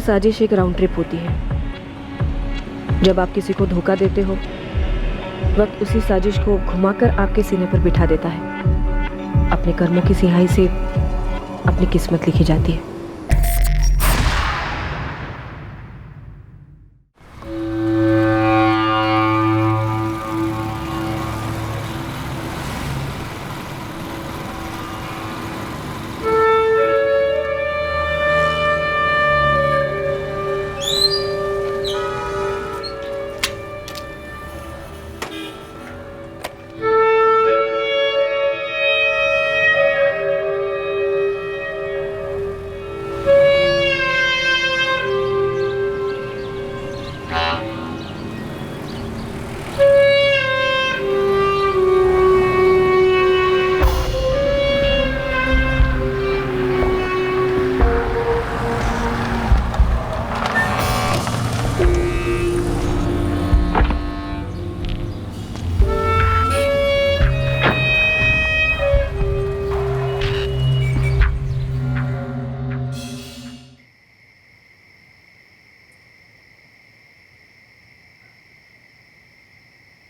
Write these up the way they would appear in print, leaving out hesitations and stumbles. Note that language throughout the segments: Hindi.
हर साजिश एक राउंड ट्रिप होती है। जब आप किसी को धोखा देते हो, वक्त उसी साजिश को घुमाकर आपके सीने पर बिठा देता है। अपने कर्मों की सिहाई से अपनी किस्मत लिखी जाती है।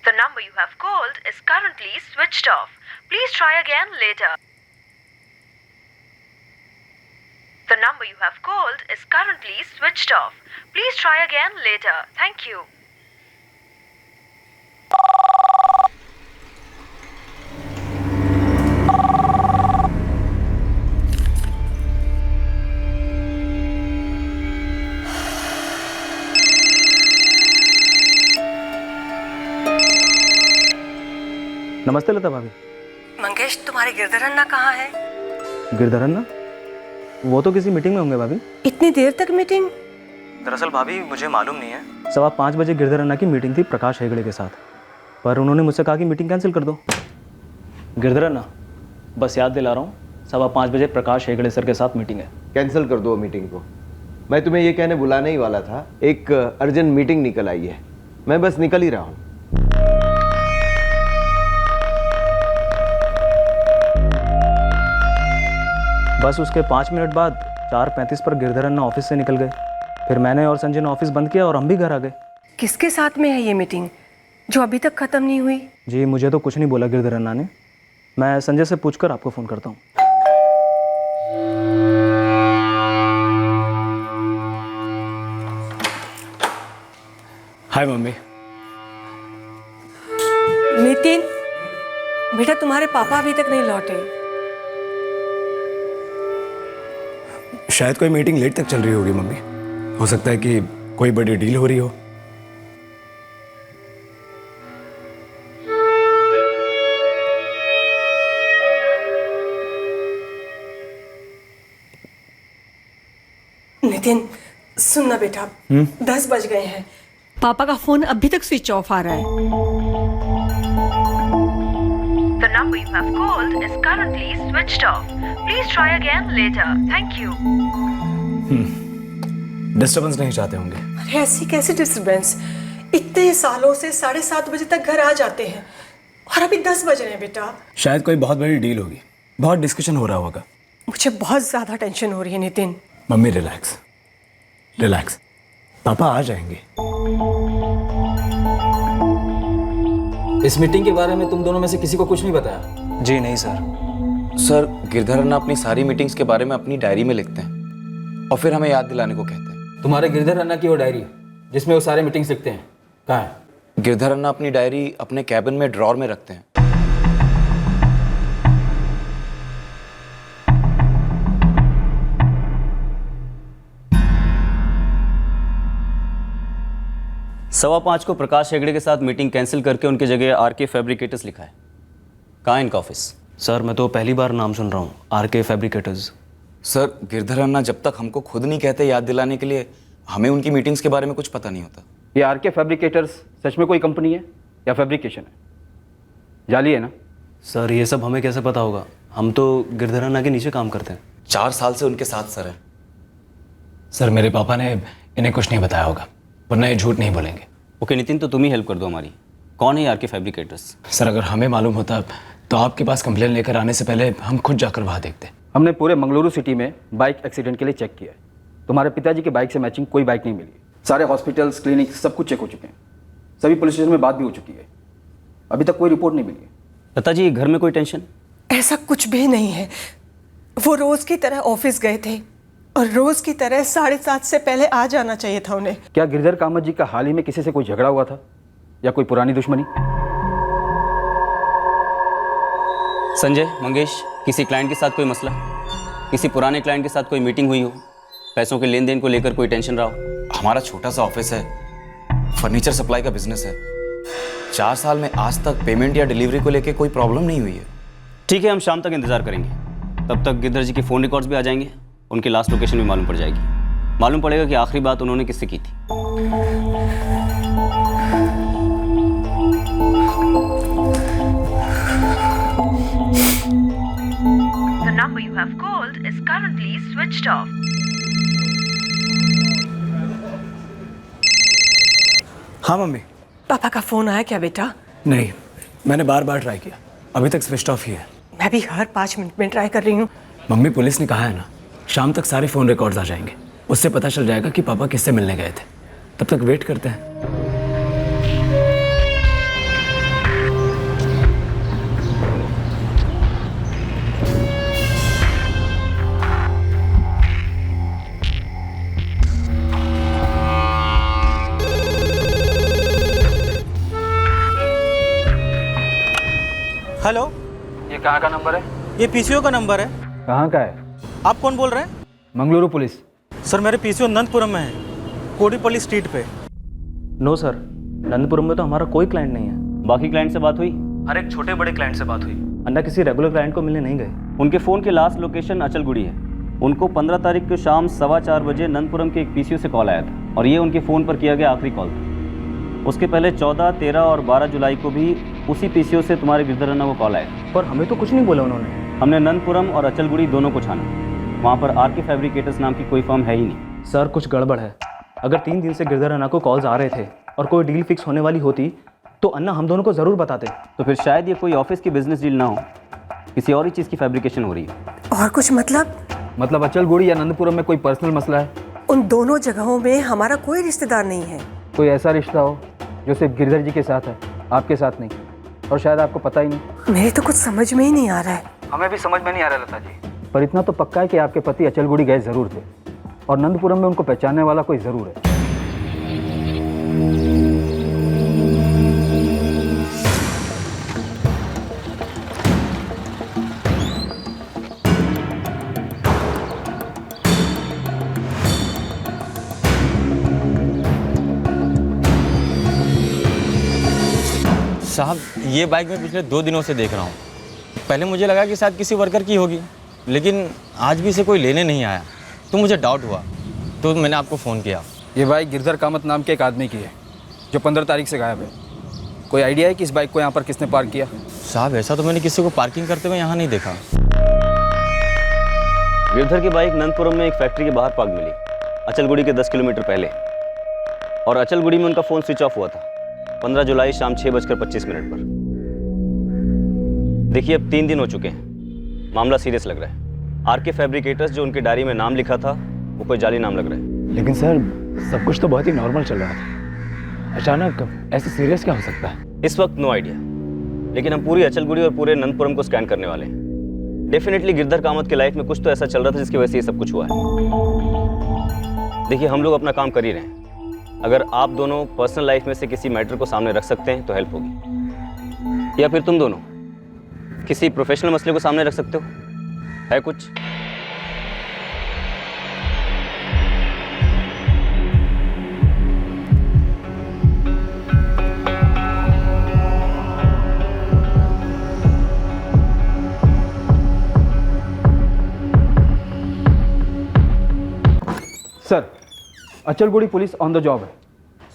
The number you have called is currently switched off. Please try again later. The number you have called is currently switched off. Please try again later. Thank you. नमस्ते लता भाभी। मंगेश, तुम्हारे गिरधर अन्ना कहाँ है? गिरधर अन्ना? वो तो किसी मीटिंग में होंगे भाभी। इतनी देर तक मीटिंग? दरअसल भाभी मुझे मालूम नहीं है। 5:15 बजे गिरधर अन्ना की मीटिंग थी प्रकाश हेगड़े के साथ, पर उन्होंने मुझसे कहा कि मीटिंग कैंसिल कर दो। गिरधर अन्ना, बस याद दिला रहा हूँ, 5:15 बजे प्रकाश हेगड़े सर के साथ मीटिंग है। कैंसिल कर दो मीटिंग को। मैं तुम्हें ये कहने बुलाने ही वाला था, एक अर्जेंट मीटिंग निकल आई है, मैं बस निकल ही रहा हूँ। बस उसके 5 मिनट बाद 4:35 पर गिरधर अन्ना ऑफिस से निकल गए। फिर मैंने और संजय ने ऑफिस बंद किया और हम भी घर आ गए। किसके साथ में है ये मीटिंग जो अभी तक खत्म नहीं हुई? जी मुझे तो कुछ नहीं बोला गिरधर अन्ना ने। मैं संजय से पूछकर आपको फ़ोन करता हूँ। हाय मम्मी। नितिन बेटा, तुम्हारे पापा अभी तक नहीं लौटे। शायद कोई मीटिंग लेट तक चल रही होगी मम्मी। हो सकता है कि कोई बड़ी डील हो रही हो। नितिन सुन ना बेटा, 10 बज गए हैं। पापा का फोन अभी तक स्विच ऑफ आ रहा है। The number you have called is currently switched off. Please try again later. Thank you. Disturbance नहीं चाहते होंगे। अरे ऐसी कैसी डिस्टर्बेंस? इतने सालों से 7:30 बजे तक घर आ जाते हैं और अभी 10 बज रहे हैं बेटा। शायद कोई बहुत बड़ी डील होगी, बहुत डिस्कशन हो रहा होगा। मुझे बहुत ज्यादा टेंशन हो रही है नितिन। मम्मी रिलैक्स रिलैक्स, पापा आ जाएंगे। इस मीटिंग के बारे में तुम दोनों में से किसी को कुछ नहीं बताया? जी नहीं सर। सर, गिरधर अन्ना अपनी सारी मीटिंग्स के बारे में अपनी डायरी में लिखते हैं और फिर हमें याद दिलाने को कहते हैं। तुम्हारे गिरधर अन्ना की वो डायरी जिसमें वो सारे मीटिंग्स लिखते हैं, कहाँ है? गिरधर अन्ना अपनी डायरी अपने कैबिन में ड्रॉर में रखते हैं। सवा 5 को प्रकाश हेगड़े के साथ मीटिंग कैंसिल करके उनकी जगह आरके फैब्रिकेटर्स लिखा है। कहाँ है इनका ऑफिस? सर मैं तो पहली बार नाम सुन रहा हूँ, आरके फैब्रिकेटर्स। सर, गिरधर अन्ना जब तक हमको खुद नहीं कहते याद दिलाने के लिए, हमें उनकी मीटिंग्स के बारे में कुछ पता नहीं होता। ये आरके फैब्रिकेटर्स सच में कोई कंपनी है या फैब्रिकेशन है? जाली है ना? सर ये सब हमें कैसे पता होगा? हम तो गिरधर अन्ना के नीचे काम करते हैं। 4 साल से उनके साथ सर हैं। सर मेरे पापा ने इन्हें कुछ नहीं बताया होगा, वरना ये झूठ नहीं बोलेंगे। ओके नितिन, तो तुम ही हेल्प कर दो हमारी। कौन है आरके फैब्रिकेटर्स? सर अगर हमें मालूम होता तो आपके पास कंप्लेन लेकर आने से पहले हम खुद जाकर वहाँ देखते। हमने पूरे मंगलुरु सिटी में बाइक एक्सीडेंट के लिए चेक किया है, तुम्हारे पिताजी की बाइक से मैचिंग कोई बाइक नहीं मिली। सारे हॉस्पिटल्स, क्लिनिक सब कुछ चेक हो चुके हैं। सभी पुलिस स्टेशन में बात भी हो चुकी है। अभी तक कोई रिपोर्ट नहीं मिली है। लता जी, घर में कोई टेंशन? ऐसा कुछ भी नहीं है। वो रोज की तरह ऑफिस गए थे और रोज की तरह 7:30 से पहले आ जाना चाहिए था उन्हें। क्या गिरधर कामत जी का हाल ही में किसी से कोई झगड़ा हुआ था या कोई पुरानी दुश्मनी? संजय, मंगेश, किसी क्लाइंट के साथ कोई मसला, किसी पुराने क्लाइंट के साथ कोई मीटिंग हुई हो, पैसों के लेन देन को लेकर कोई टेंशन रहा हो? हमारा छोटा सा ऑफिस है, फर्नीचर सप्लाई का बिजनेस है। 4 साल में आज तक पेमेंट या डिलीवरी को लेकर कोई प्रॉब्लम नहीं हुई है। ठीक है, हम शाम तक इंतजार करेंगे। तब तक गिरधर जी के फ़ोन रिकॉर्ड्स भी आ जाएंगे, उनकी लास्ट लोकेशन भी मालूम पड़ जाएगी। मालूम पड़ेगा कि आखिरी बात उन्होंने किससे की थी। The number you have called is currently switched off. हाँ मम्मी। पापा का फोन आया क्या बेटा? नहीं, मैंने बार बार ट्राई किया, अभी तक स्विच ऑफ ही है। मैं भी हर 5 मिनट में ट्राई कर रही हूँ। मम्मी, पुलिस ने कहा है ना, शाम तक सारे फ़ोन रिकॉर्ड्स आ जाएंगे, उससे पता चल जाएगा कि पापा किससे मिलने गए थे। तब तक वेट करते हैं। हेलो, ये कहाँ का नंबर है? ये पीसीओ का नंबर है। कहाँ का है? आप कौन बोल रहे हैं? मंगलुरु पुलिस। सर, मेरे पीसीओ नंदपुरम में है, कोडीपल्ली स्ट्रीट पे। नो सर, नंदपुरम में तो हमारा कोई क्लाइंट नहीं है। बाकी क्लाइंट से बात हुई? हर एक छोटे बड़े क्लाइंट से बात हुई, अन्ना किसी रेगुलर क्लाइंट को मिलने नहीं गए। उनके फ़ोन की लास्ट लोकेशन अचलगुड़ी है। उनको 15 तारीख को शाम 4:15 बजे नंदपुरम के एक पीसीओ से कॉल आया था और ये उनके फ़ोन पर किया गया आखिरी कॉल था। उसके पहले 14, 13 और 12 जुलाई को भी उसी पीसीओ से तुम्हारे गिरधर अन्ना को कॉल आया। पर हमें तो कुछ नहीं बोला उन्होंने। हमने नंदपुरम और अचलगुड़ी दोनों को छाना, वहाँ पर आरके फैब्रिकेटर्स नाम की कोई फर्म है ही नहीं। सर, कुछ गड़बड़ है। अगर 3 दिन से गिरधर अन्ना को कॉल्स आ रहे थे और कोई डील फिक्स होने वाली होती तो अन्ना हम दोनों को ज़रूर बताते। तो फिर शायद ये कोई ऑफिस की बिजनेस डील ना हो, किसी और ही चीज़ की फैब्रिकेशन हो रही है। और कुछ मतलब अचलगुड़ी या नंदपुरम में कोई पर्सनल मसला है? उन दोनों जगहों में हमारा कोई रिश्तेदार नहीं है। कोई ऐसा रिश्ता हो जो सिर्फ गिरधर जी के साथ है, आपके साथ नहीं, और शायद आपको पता ही नहीं। मेरे तो कुछ समझ में ही नहीं आ रहा है। हमें भी समझ में नहीं आ रहा लता जी, पर इतना तो पक्का है कि आपके पति अचलगुड़ी गए ज़रूर थे और नंदपुरम में उनको पहचानने वाला कोई ज़रूर है। साहब, ये बाइक मैं पिछले 2 दिनों से देख रहा हूँ। पहले मुझे लगा कि शायद किसी वर्कर की होगी, लेकिन आज भी इसे कोई लेने नहीं आया, तो मुझे डाउट हुआ, तो मैंने आपको फ़ोन किया। ये बाइक गिरधर कामत नाम के एक आदमी की है जो 15 तारीख से गायब है। कोई आइडिया है कि इस बाइक को यहाँ पर किसने पार्क किया? साहब, ऐसा तो मैंने किसी को पार्किंग करते हुए यहाँ नहीं देखा। गिरधर की बाइक नंदपुरम में एक फैक्ट्री के बाहर पार्क मिली, अचलगुड़ी के 10 किलोमीटर पहले, और अचलगुड़ी में उनका फ़ोन स्विच ऑफ हुआ था 15 जुलाई शाम 6:25 पर। देखिए, अब 3 दिन हो चुके हैं, मामला सीरियस लग रहा है। आरके फैब्रिकेटर्स जो उनके डायरी में नाम लिखा था वो कोई जाली नाम लग रहा है। लेकिन सर, सब कुछ तो बहुत ही नॉर्मल चल रहा था, अचानक ऐसे सीरियस क्या हो सकता है? इस वक्त नो आइडिया, लेकिन हम पूरी अचलगुड़ी और पूरे नंदपुरम को स्कैन करने वाले हैं। डेफिनेटली गिरधर कामत की लाइफ में कुछ तो ऐसा चल रहा था जिसकी वजह से ये सब कुछ हुआ है। देखिए, हम लोग अपना काम कर ही रहे हैं। अगर आप दोनों पर्सनल लाइफ में से किसी मैटर को सामने रख सकते हैं तो हेल्प होगी, या फिर तुम दोनों किसी प्रोफेशनल मसले को सामने रख सकते हो। है कुछ? सर, अचलगुड़ी पुलिस ऑन द जॉब है।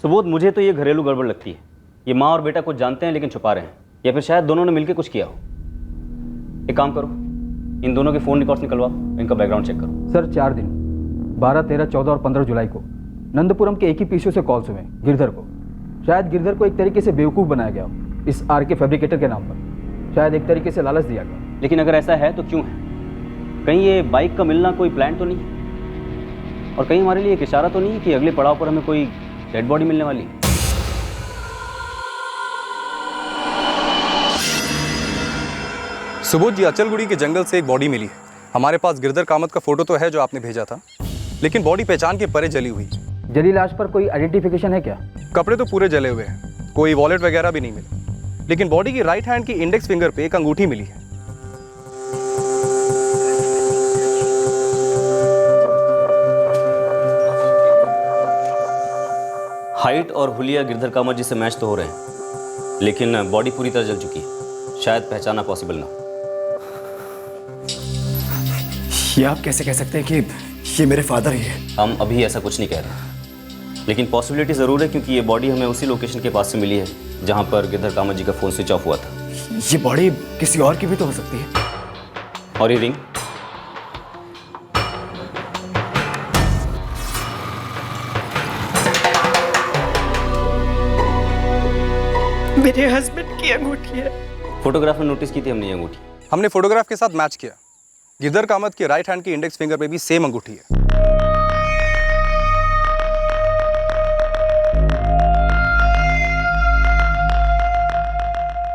सुबोध, मुझे तो ये घरेलू गड़बड़ लगती है। ये माँ और बेटा कुछ जानते हैं लेकिन छुपा रहे हैं, या फिर शायद दोनों ने मिलकर कुछ किया हो। एक काम करो, इन दोनों के फ़ोन रिकॉर्ड्स निकलवाओ, इनका बैकग्राउंड चेक करो। सर, 4 दिन 12, 13, 14 और 15 जुलाई को नंदपुरम के एक ही पीसीओ से कॉल्स हुए गिरधर को। शायद गिरधर को एक तरीके से बेवकूफ़ बनाया गया हो इस आरके फैब्रिकेटर के नाम पर। शायद एक तरीके से लालच दिया गया। लेकिन अगर ऐसा है तो क्यों है? कहीं ये बाइक का मिलना कोई प्लान तो नहीं है? और कहीं हमारे लिए एक इशारा तो नहीं है कि अगले पड़ाव पर हमें कोई डेड बॉडी मिलने वाली है? सुबोध जी, अचलगुड़ी के जंगल से एक बॉडी मिली है। हमारे पास गिरधर कामत का फोटो तो है जो आपने भेजा था, लेकिन बॉडी पहचान के परे जली हुई। जली लाश पर कोई आइडेंटिफिकेशन है क्या? कपड़े तो पूरे जले हुए हैं, कोई वॉलेट वगैरह भी नहीं मिला, लेकिन बॉडी की राइट हैंड की इंडेक्स फिंगर पे एक अंगूठी मिली है। हाइट और हुलिया गिरधर कामत जी से मैच तो हो रहे हैं, लेकिन बॉडी पूरी तरह जल चुकी है, शायद पहचाना पॉसिबल ना हो। ये आप कैसे कह सकते हैं कि ये मेरे फादर ही है? हम अभी ऐसा कुछ नहीं कह रहे, लेकिन पॉसिबिलिटी ज़रूर है, क्योंकि ये बॉडी हमें उसी लोकेशन के पास से मिली है जहाँ पर गिरधर कामत जी का फ़ोन स्विच ऑफ हुआ था। ये बॉडी किसी और की भी तो हो सकती है। और ये रिंग? मेरे हस्बैंड की अंगूठी है। फोटोग्राफ में नोटिस की थी हमने ये अंगूठी। हमने फोटोग्राफ के साथ मैच किया, गिरधर कामत की राइट हैंड की इंडेक्स फिंगर पे भी सेम अंगूठी है।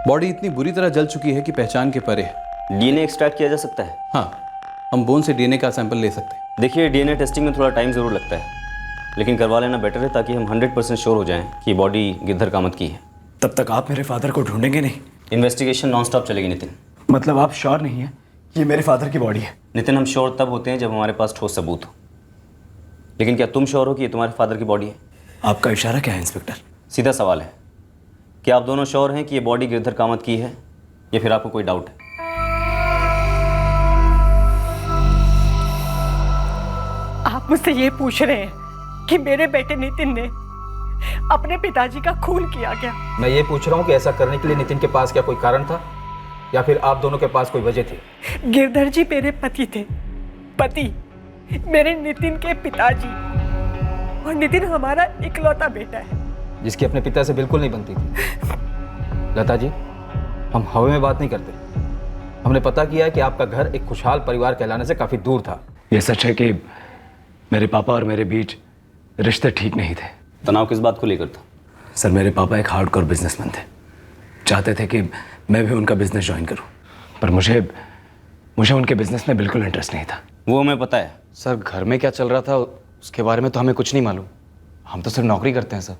बॉडी इतनी बुरी तरह जल चुकी है कि पहचान के परे है। डीएनए एक्सट्रैक्ट किया जा सकता है? हाँ, हम बोन से डीएनए का सैंपल ले सकते हैं। देखिए, डीएनए टेस्टिंग में थोड़ा टाइम ज़रूर लगता है, लेकिन करवा लेना बेटर है, ताकि हम 100% श्योर हो जाएं कि बॉडी गिरधर कामत की है। तब तक आप मेरे फादर को ढूंढेंगे नहीं? इन्वेस्टिगेशन नॉन स्टॉप चलेगी नितिन। मतलब आप श्योर नहीं है ये मेरे फादर की बॉडी है? नितिन, हम श्योर तब होते हैं जब हमारे पास ठोस सबूत हो, लेकिन क्या तुम श्योर हो कि ये तुम्हारे फादर की बॉडी है? आपका इशारा क्या है इंस्पेक्टर? सीधा सवाल है, क्या आप दोनों श्योर हैं कि ये बॉडी गिरधर कामत की है, या फिर आपको कोई डाउट है? आप मुझसे ये पूछ रहे हैं कि मेरे बेटे नितिन ने अपने पिताजी का खून किया क्या? मैं ये पूछ रहा हूँ कि ऐसा करने के लिए नितिन के पास क्या कोई कारण था, या फिर आप दोनों के पास कोई वजह थी? गिरधर जी मेरे पति थे, पति मेरे नितिन के पिताजी, और नितिन हमारा इकलौता बेटा है जिसकी अपने पिता से बिल्कुल नहीं बनती थी। लता जी, हम हवा में बात नहीं करते। हमने पता किया है कि आपका घर एक खुशहाल परिवार कहलाने से काफी दूर था। ये सच है कि मेरे पापा और मेरे बीच रिश्ते ठीक नहीं थे। तनाव किस बात को लेकर था? सर, मेरे पापा एक हार्डकोर बिजनेसमैन थे, चाहते थे कि मैं भी उनका बिजनेस ज्वाइन करूं, पर मुझे उनके बिजनेस में बिल्कुल इंटरेस्ट नहीं था। वो हमें पता है। सर, घर में क्या चल रहा था उसके बारे में तो हमें कुछ नहीं मालूम, हम तो सिर्फ नौकरी करते हैं सर।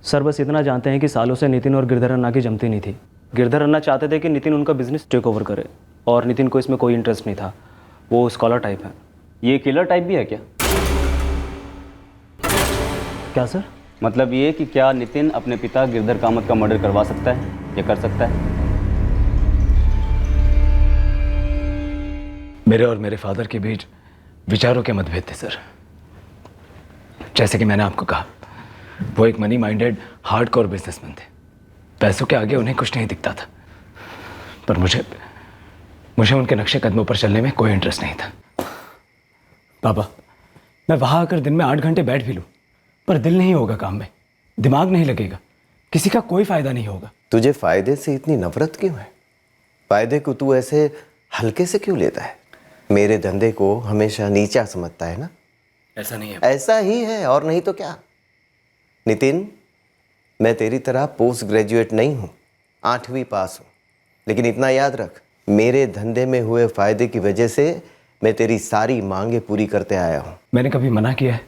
सर, बस इतना जानते हैं कि सालों से नितिन और गिरधर अन्ना की जमती नहीं थी। गिरधर अन्ना चाहते थे कि नितिन उनका बिजनेस टेक ओवर करे, और नितिन को इसमें कोई इंटरेस्ट नहीं था। वो स्कॉलर टाइप है। ये किलर टाइप भी है क्या? क्या सर? मतलब ये कि क्या नितिन अपने पिता गिरधर कामत का मर्डर करवा सकता है या कर सकता है? मेरे और मेरे फादर के बीच विचारों के मतभेद थे सर। जैसे कि मैंने आपको कहा, वो एक मनी माइंडेड हार्डकोर बिजनेसमैन थे। पैसों के आगे उन्हें कुछ नहीं दिखता था, पर मुझे उनके नक्शे कदमों पर चलने में कोई इंटरेस्ट नहीं था। पापा, मैं वहां आकर दिन में 8 घंटे बैठ भी लूं, पर दिल नहीं होगा काम में, दिमाग नहीं लगेगा, किसी का कोई फायदा नहीं होगा। तुझे फायदे से इतनी नफरत क्यों है? फायदे को तू ऐसे हल्के से क्यों लेता है? मेरे धंधे को हमेशा नीचा समझता है ना? ऐसा नहीं है। ऐसा ही है, और नहीं तो क्या। नितिन, मैं तेरी तरह पोस्ट ग्रेजुएट नहीं हूँ, 8वीं पास हूँ, लेकिन इतना याद रख, मेरे धंधे में हुए फायदे की वजह से मैं तेरी सारी मांगे पूरी करते आया हूँ। मैंने कभी मना किया है,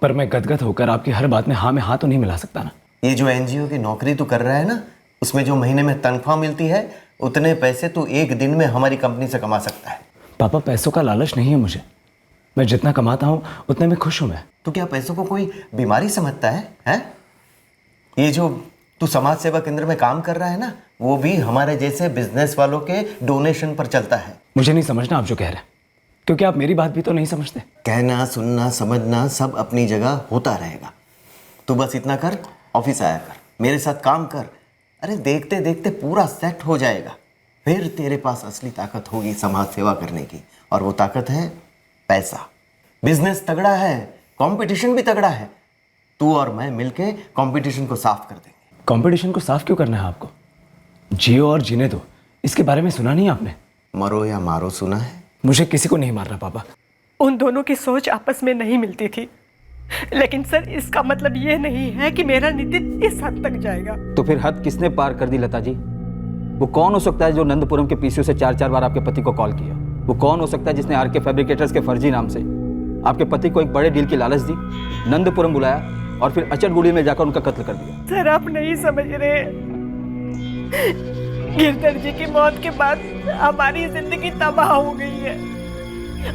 पर मैं गदगद होकर आपकी हर बात में हाँ में हाँ तो नहीं मिला सकता ना। ये जो एनजीओ की नौकरी तू कर रहा है ना, उसमें जो महीने में तनख्वाह मिलती है, उतने पैसे तू एक दिन में हमारी कंपनी से कमा सकता है। पापा, पैसों का लालच नहीं है मुझे, मैं जितना कमाता हूँ उतने में खुश हूँ मैं। तो क्या पैसों को कोई बीमारी समझता है, हैं? ये जो तू समाज सेवा केंद्र में काम कर रहा है ना, वो भी हमारे जैसे बिजनेस वालों के डोनेशन पर चलता है। मुझे नहीं समझना आप जो कह रहे हैं, क्योंकि आप मेरी बात भी तो नहीं समझते। कहना, सुनना, समझना सब अपनी जगह होता रहेगा। तू बस इतना कर, ऑफिस आया कर, मेरे साथ काम कर। अरे देखते देखते पूरा सेट हो जाएगा। फिर तेरे पास असली ताकत होगी समाज सेवा करने की, और वो ताकत है पैसा। बिजनेस तगड़ा है, कंपटीशन भी तगड़ा है। तू और मैं मिलके कंपटीशन को साफ कर देंगे। कंपटीशन को साफ क्यों करना है आपको? जियो और जीने दो, इसके बारे में सुना नहीं आपने? मरो या मारो सुना है। मुझे किसी को नहीं मारना पापा, उन दोनों की सोच आपस में नहीं मिलती थी, लेकिन सर इसका मतलब ये नहीं है कि मेरा नितिन इस हद तक जाएगा। तो फिर हद किसने पार कर दी लता जी? वो कौन हो सकता है जो नंदपुरम के पीसीओ से 4-4 बार आपके पति को कॉल किया? वो कौन हो सकता है जिसने आरके फैब्रिकेटर्स के फर्जी नाम से आपके पति को एक बड़े डील की लालच दी, नंदपुरम बुलाया और फिर अचलगुड़ी में जाकर उनका कत्ल कर दिया? सर आप नहीं समझ रहे, गिरधर जी की मौत के बाद हमारी जिंदगी तबाह हो गई है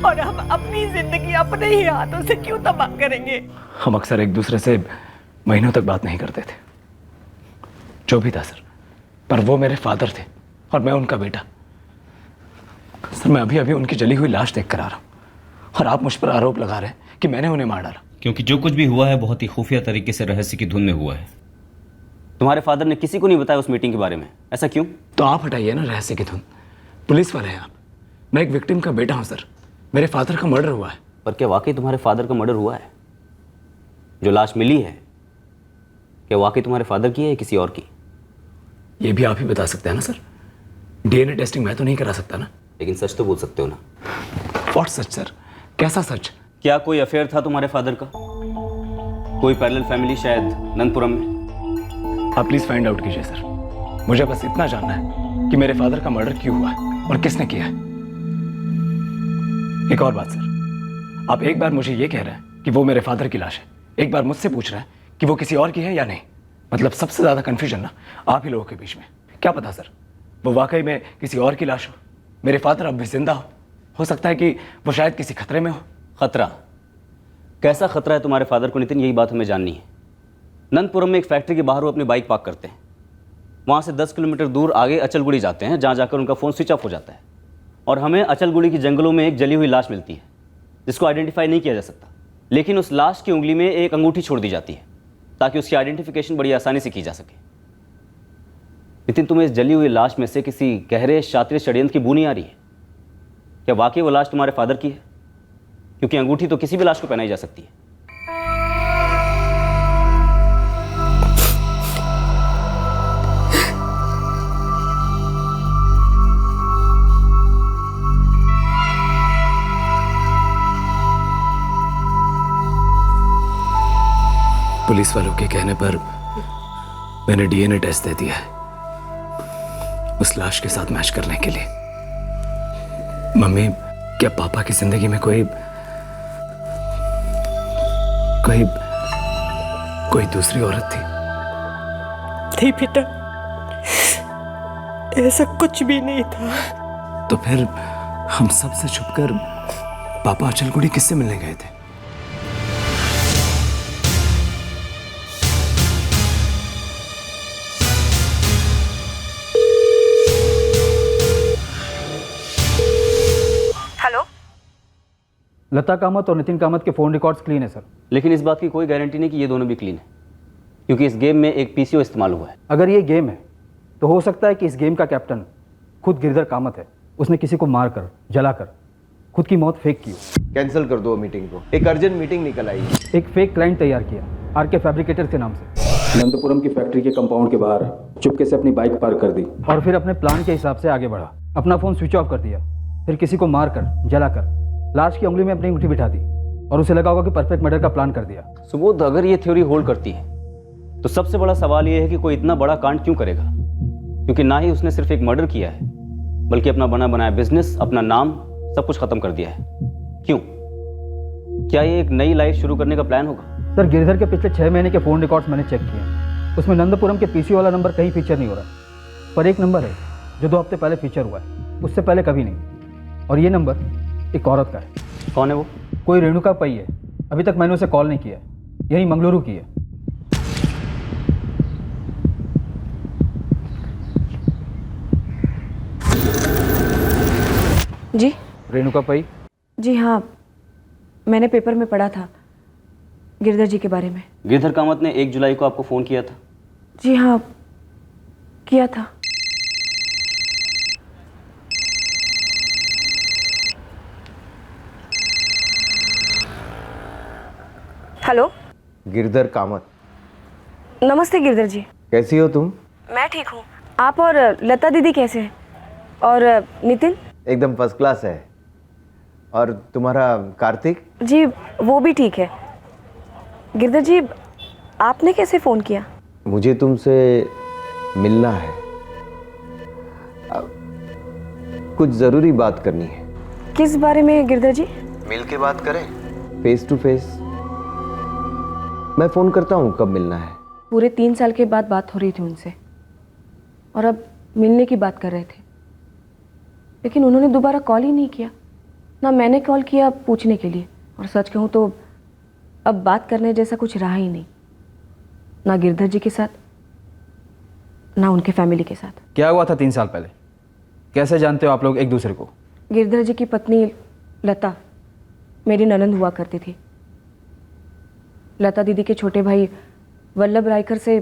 और हम अपनी जिंदगी अपने ही हाथों से क्यों तबाह करेंगे? हम अक्सर एक दूसरे से महीनों तक बात नहीं करते थे। जो भी था सर, पर वो मेरे फादर थे और मैं उनका बेटा। सर मैं अभी अभी उनकी जली हुई लाश देख कर आ रहा हूँ और आप मुझ पर आरोप लगा रहे हैं कि मैंने उन्हें मार डाला। क्योंकि जो कुछ भी हुआ है बहुत ही खुफिया तरीके से रहस्य की धुन में हुआ है। तुम्हारे फादर ने किसी को नहीं बताया उस मीटिंग के बारे में, ऐसा क्यों? तो आप हटाइए ना रहस्य की धुन। पुलिस वाले हैं आप, मैं एक विक्टिम का बेटा हूँ सर। मेरे फादर का मर्डर हुआ है। पर क्या वाकई तुम्हारे फादर का मर्डर हुआ है? जो लाश मिली है क्या वाकई तुम्हारे फादर की है या किसी और की? ये भी आप ही बता सकते हैं ना सर। डीएनए टेस्टिंग मैं तो नहीं करा सकता ना। लेकिन सच तो बोल सकते हो ना। What such sir? कैसा सच? क्या कोई अफेयर था तुम्हारे फादर का? कोई पैरेलल फैमिली शायद नंदपुरम में? आप प्लीज फाइंड आउट कीजिए सर। मुझे बस इतना जानना है कि मेरे फादर का मर्डर क्यों हुआ है और किसने किया है। एक और बात सर, आप एक बार मुझे ये कह रहे हैं कि वो मेरे फादर की लाश है, एक बार मुझसे पूछ रहे हैं कि वो किसी और की है या नहीं। मतलब सबसे ज्यादा कंफ्यूजन ना आप ही लोगों के बीच में। क्या पता सर, वो वाकई में किसी और की लाश हो, मेरे फादर अब भी जिंदा हो सकता है कि वो शायद किसी खतरे में हो। खतरा? कैसा खतरा है तुम्हारे फादर को नितिन, यही बात हमें जाननी है। नंदपुरम में एक फैक्ट्री के बाहर वो अपनी बाइक पार्क करते हैं, वहाँ से 10 किलोमीटर दूर आगे अचलगुड़ी जाते हैं, जहाँ जाकर उनका फ़ोन स्विच ऑफ हो जाता है और हमें अचलगुड़ी की जंगलों में एक जली हुई लाश मिलती है जिसको आइडेंटिफाई नहीं किया जा सकता। लेकिन उस लाश की उंगली में एक अंगूठी छोड़ दी जाती है ताकि उसकी आइडेंटिफिकेशन बड़ी आसानी से की जा सके। नितिन, तुम्हें इस जली हुई लाश में से किसी गहरे शातिर षड्यंत्र की बू नहीं आ रही है? क्या वाकई वो लाश तुम्हारे फादर की है? क्योंकि अंगूठी तो किसी भी लाश को पहनाई जा सकती है। पुलिस वालों के कहने पर मैंने डीएनए टेस्ट दे दिया है उस लाश के साथ मैच करने के लिए। मम्मी, क्या पापा की जिंदगी में कोई दूसरी औरत थी? नहीं बेटा, ऐसा कुछ भी नहीं था। तो फिर हम सबसे छुपकर पापा अचलगुड़ी किससे मिलने गए थे? लता कामत और नितिन कामत के फ़ोन रिकॉर्ड्स क्लीन है सर। लेकिन इस बात की कोई गारंटी नहीं कि ये दोनों भी क्लीन है, क्योंकि इस गेम में एक पीसीओ इस्तेमाल हुआ है। अगर ये गेम है तो हो सकता है कि इस गेम का कैप्टन खुद गिरधर कामत है। उसने किसी को मारकर, जलाकर खुद की मौत फेक की। कैंसिल कर दो मीटिंग को, एक अर्जेंट मीटिंग निकल आई है। एक फेक क्लाइंट तैयार किया आरके फैब्रिकेटर के नाम से। नंदपुरम की फैक्ट्री के कंपाउंड के बाहर चुपके से अपनी बाइक पार्क कर दी और फिर अपने प्लान के हिसाब से आगे बढ़ा। अपना फ़ोन स्विच ऑफ कर दिया, फिर किसी को मारकर, जलाकर लाश की उंगली में अपनी अंगूठी बिठा दी और उसे लगा होगा कि परफेक्ट मर्डर का प्लान कर दिया। सुबोध, अगर ये थ्योरी होल्ड करती है तो सबसे बड़ा सवाल ये है कि कोई इतना बड़ा कांड क्यों करेगा? क्योंकि ना ही उसने सिर्फ एक मर्डर किया है बल्कि अपना बना बनाया बिजनेस, अपना नाम, सब कुछ खत्म कर दिया है। क्यों? क्या ये एक नई लाइफ शुरू करने का प्लान होगा? सर, गिरधर के पिछले 6 महीने के फ़ोन रिकॉर्ड्स मैंने चेक किए। उसमें नंदपुरम के पीसी वाला नंबर कहीं फीचर नहीं हो रहा, पर एक नंबर है जो 2 हफ्ते पहले फीचर हुआ है, उससे पहले कभी नहीं। और ये नंबर एक औरत का है। कौन है वो? कोई रेणुका पई है। अभी तक मैंने उसे कॉल नहीं किया, यही मंगलुरु की है। जी रेणुका पई? जी हाँ, मैंने पेपर में पढ़ा था गिरधर जी के बारे में। गिरधर कामत ने 1 जुलाई को आपको फ़ोन किया था? जी हाँ, किया था। हेलो, गिरधर कामत। नमस्ते गिरधर जी। कैसी हो तुम? मैं ठीक हूँ। आप और लता दीदी कैसे हैं? और नितिन? एकदम फर्स्ट क्लास है। और तुम्हारा कार्तिक? जी वो भी ठीक है। गिरधर जी, आपने कैसे फ़ोन किया? मुझे तुमसे मिलना है, कुछ ज़रूरी बात करनी है। किस बारे में गिरधर जी? मिल के बात करें, फेस टू फेस। मैं फ़ोन करता हूँ, कब मिलना है? पूरे 3 साल के बाद बात हो रही थी उनसे और अब मिलने की बात कर रहे थे, लेकिन उन्होंने दोबारा कॉल ही नहीं किया, ना मैंने कॉल किया पूछने के लिए। और सच कहूँ तो अब बात करने जैसा कुछ रहा ही नहीं, ना गिरधर जी के साथ, ना उनके फैमिली के साथ। क्या हुआ था 3 साल पहले? कैसे जानते हो आप लोग एक दूसरे को? गिरधर जी की पत्नी लता मेरी ननंद हुआ करती थी। लता दीदी के छोटे भाई वल्लभ रायकर से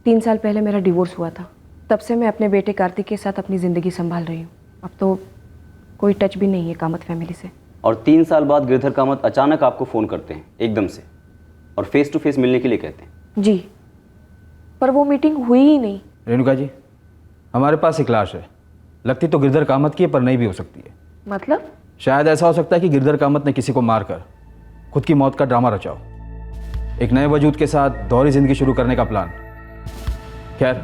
3 साल पहले मेरा डिवोर्स हुआ था। तब से मैं अपने बेटे कार्तिक के साथ अपनी ज़िंदगी संभाल रही हूँ। अब तो कोई टच भी नहीं है कामत फैमिली से। और 3 साल बाद गिरधर कामत अचानक आपको फ़ोन करते हैं एकदम से और फेस टू फेस मिलने के लिए कहते हैं। जी, पर वो मीटिंग हुई ही नहीं। रेणुका जी, हमारे पास एक लाश है, लगती तो गिरधर कामत की है पर नहीं भी हो सकती है। मतलब? शायद ऐसा हो सकता है कि गिरधर कामत ने किसी को मारकर खुद की मौत का ड्रामा रचा हो, एक नए वजूद के साथ दोहरी जिंदगी शुरू करने का प्लान। खैर,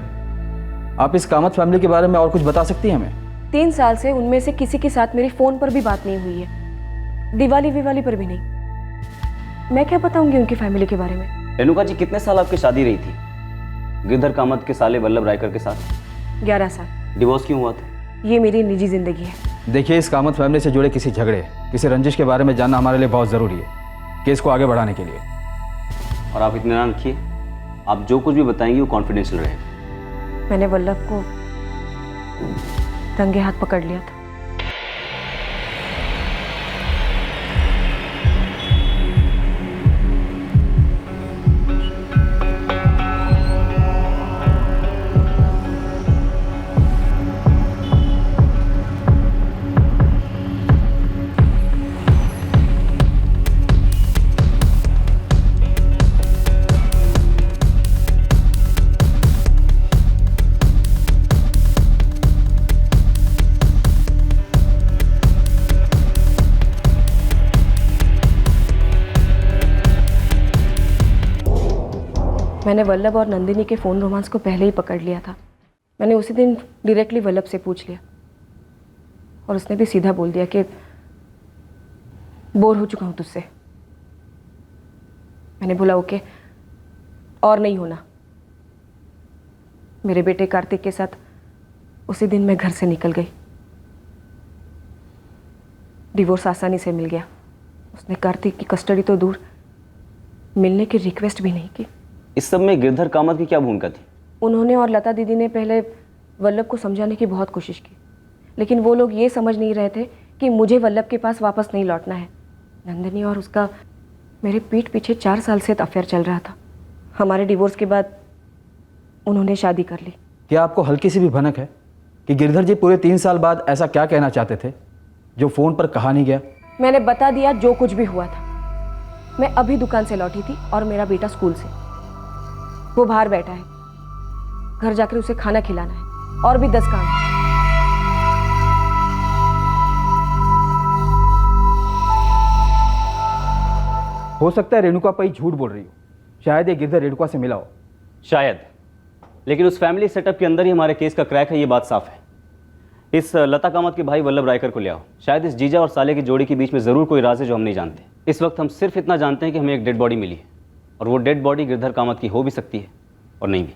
आप इस कामत फैमिली के बारे में और कुछ बता सकती हैं हमें? 3 साल से उनमें से किसी के साथ मेरी फ़ोन पर भी बात नहीं हुई है, दिवाली पर भी नहीं। मैं क्या बताऊंगी उनकी फैमिली के बारे में? रेणुका जी, कितने साल आपकी शादी रही थी गिरधर कामत के साले वल्लभ रायकर के साथ? 11 साल। डिवोर्स क्यों हुआ था? ये मेरी निजी ज़िंदगी है। देखिए, इस कामत फैमिली से जुड़े किसी झगड़े, किसी रंजिश के बारे में जानना हमारे लिए बहुत ज़रूरी है केस को आगे बढ़ाने के लिए। और आप इत्मीनान रखिए, आप जो कुछ भी बताएंगे वो कॉन्फिडेंशियल रहेगा। मैंने वल्लभ को रंगे हाथ पकड़ लिया था। मैंने वल्लभ और नंदिनी के फ़ोन रोमांस को पहले ही पकड़ लिया था। मैंने उसी दिन डायरेक्टली वल्लभ से पूछ लिया और उसने भी सीधा बोल दिया कि बोर हो चुका हूँ तुझसे। मैंने बोला ओके, और नहीं होना। मेरे बेटे कार्तिक के साथ उसी दिन मैं घर से निकल गई। डिवोर्स आसानी से मिल गया। उसने कार्तिक की कस्टडी तो दूर, मिलने की रिक्वेस्ट भी नहीं की। इस सब में गिरधर कामत की क्या भूमिका थी? उन्होंने और लता दीदी ने पहले वल्लभ को समझाने की बहुत कोशिश की, लेकिन वो लोग ये समझ नहीं रहे थे कि मुझे वल्लभ के पास वापस नहीं लौटना है। नंदिनी और उसका मेरे पीठ पीछे 4 साल से अफेयर चल रहा था। हमारे डिवोर्स के बाद उन्होंने शादी कर ली। क्या आपको हल्की सी भी भनक है कि गिरधर जी पूरे 3 साल बाद ऐसा क्या कहना चाहते थे जो फ़ोन पर कहा नहीं गया? मैंने बता दिया जो कुछ भी हुआ था। मैं अभी दुकान से लौटी थी और मेरा बेटा स्कूल से, वो बाहर बैठा है। घर जाकर उसे खाना खिलाना है और भी 10 काम है। हो सकता है रेणुका पई झूठ बोल रही हो, शायद ये गिरधर रेणुका से मिला हो। शायद, लेकिन उस फैमिली सेटअप के अंदर ही हमारे केस का क्रैक है, ये बात साफ है। इस लता कामत के भाई वल्लभ रायकर को ले आओ। शायद इस जीजा और साले की जोड़ी के बीच में ज़रूर कोई राज है जो हम नहीं जानते। इस वक्त हम सिर्फ इतना जानते हैं कि हमें एक डेड बॉडी मिली है और वो डेड बॉडी गिरधर कामत की हो भी सकती है और नहीं भी।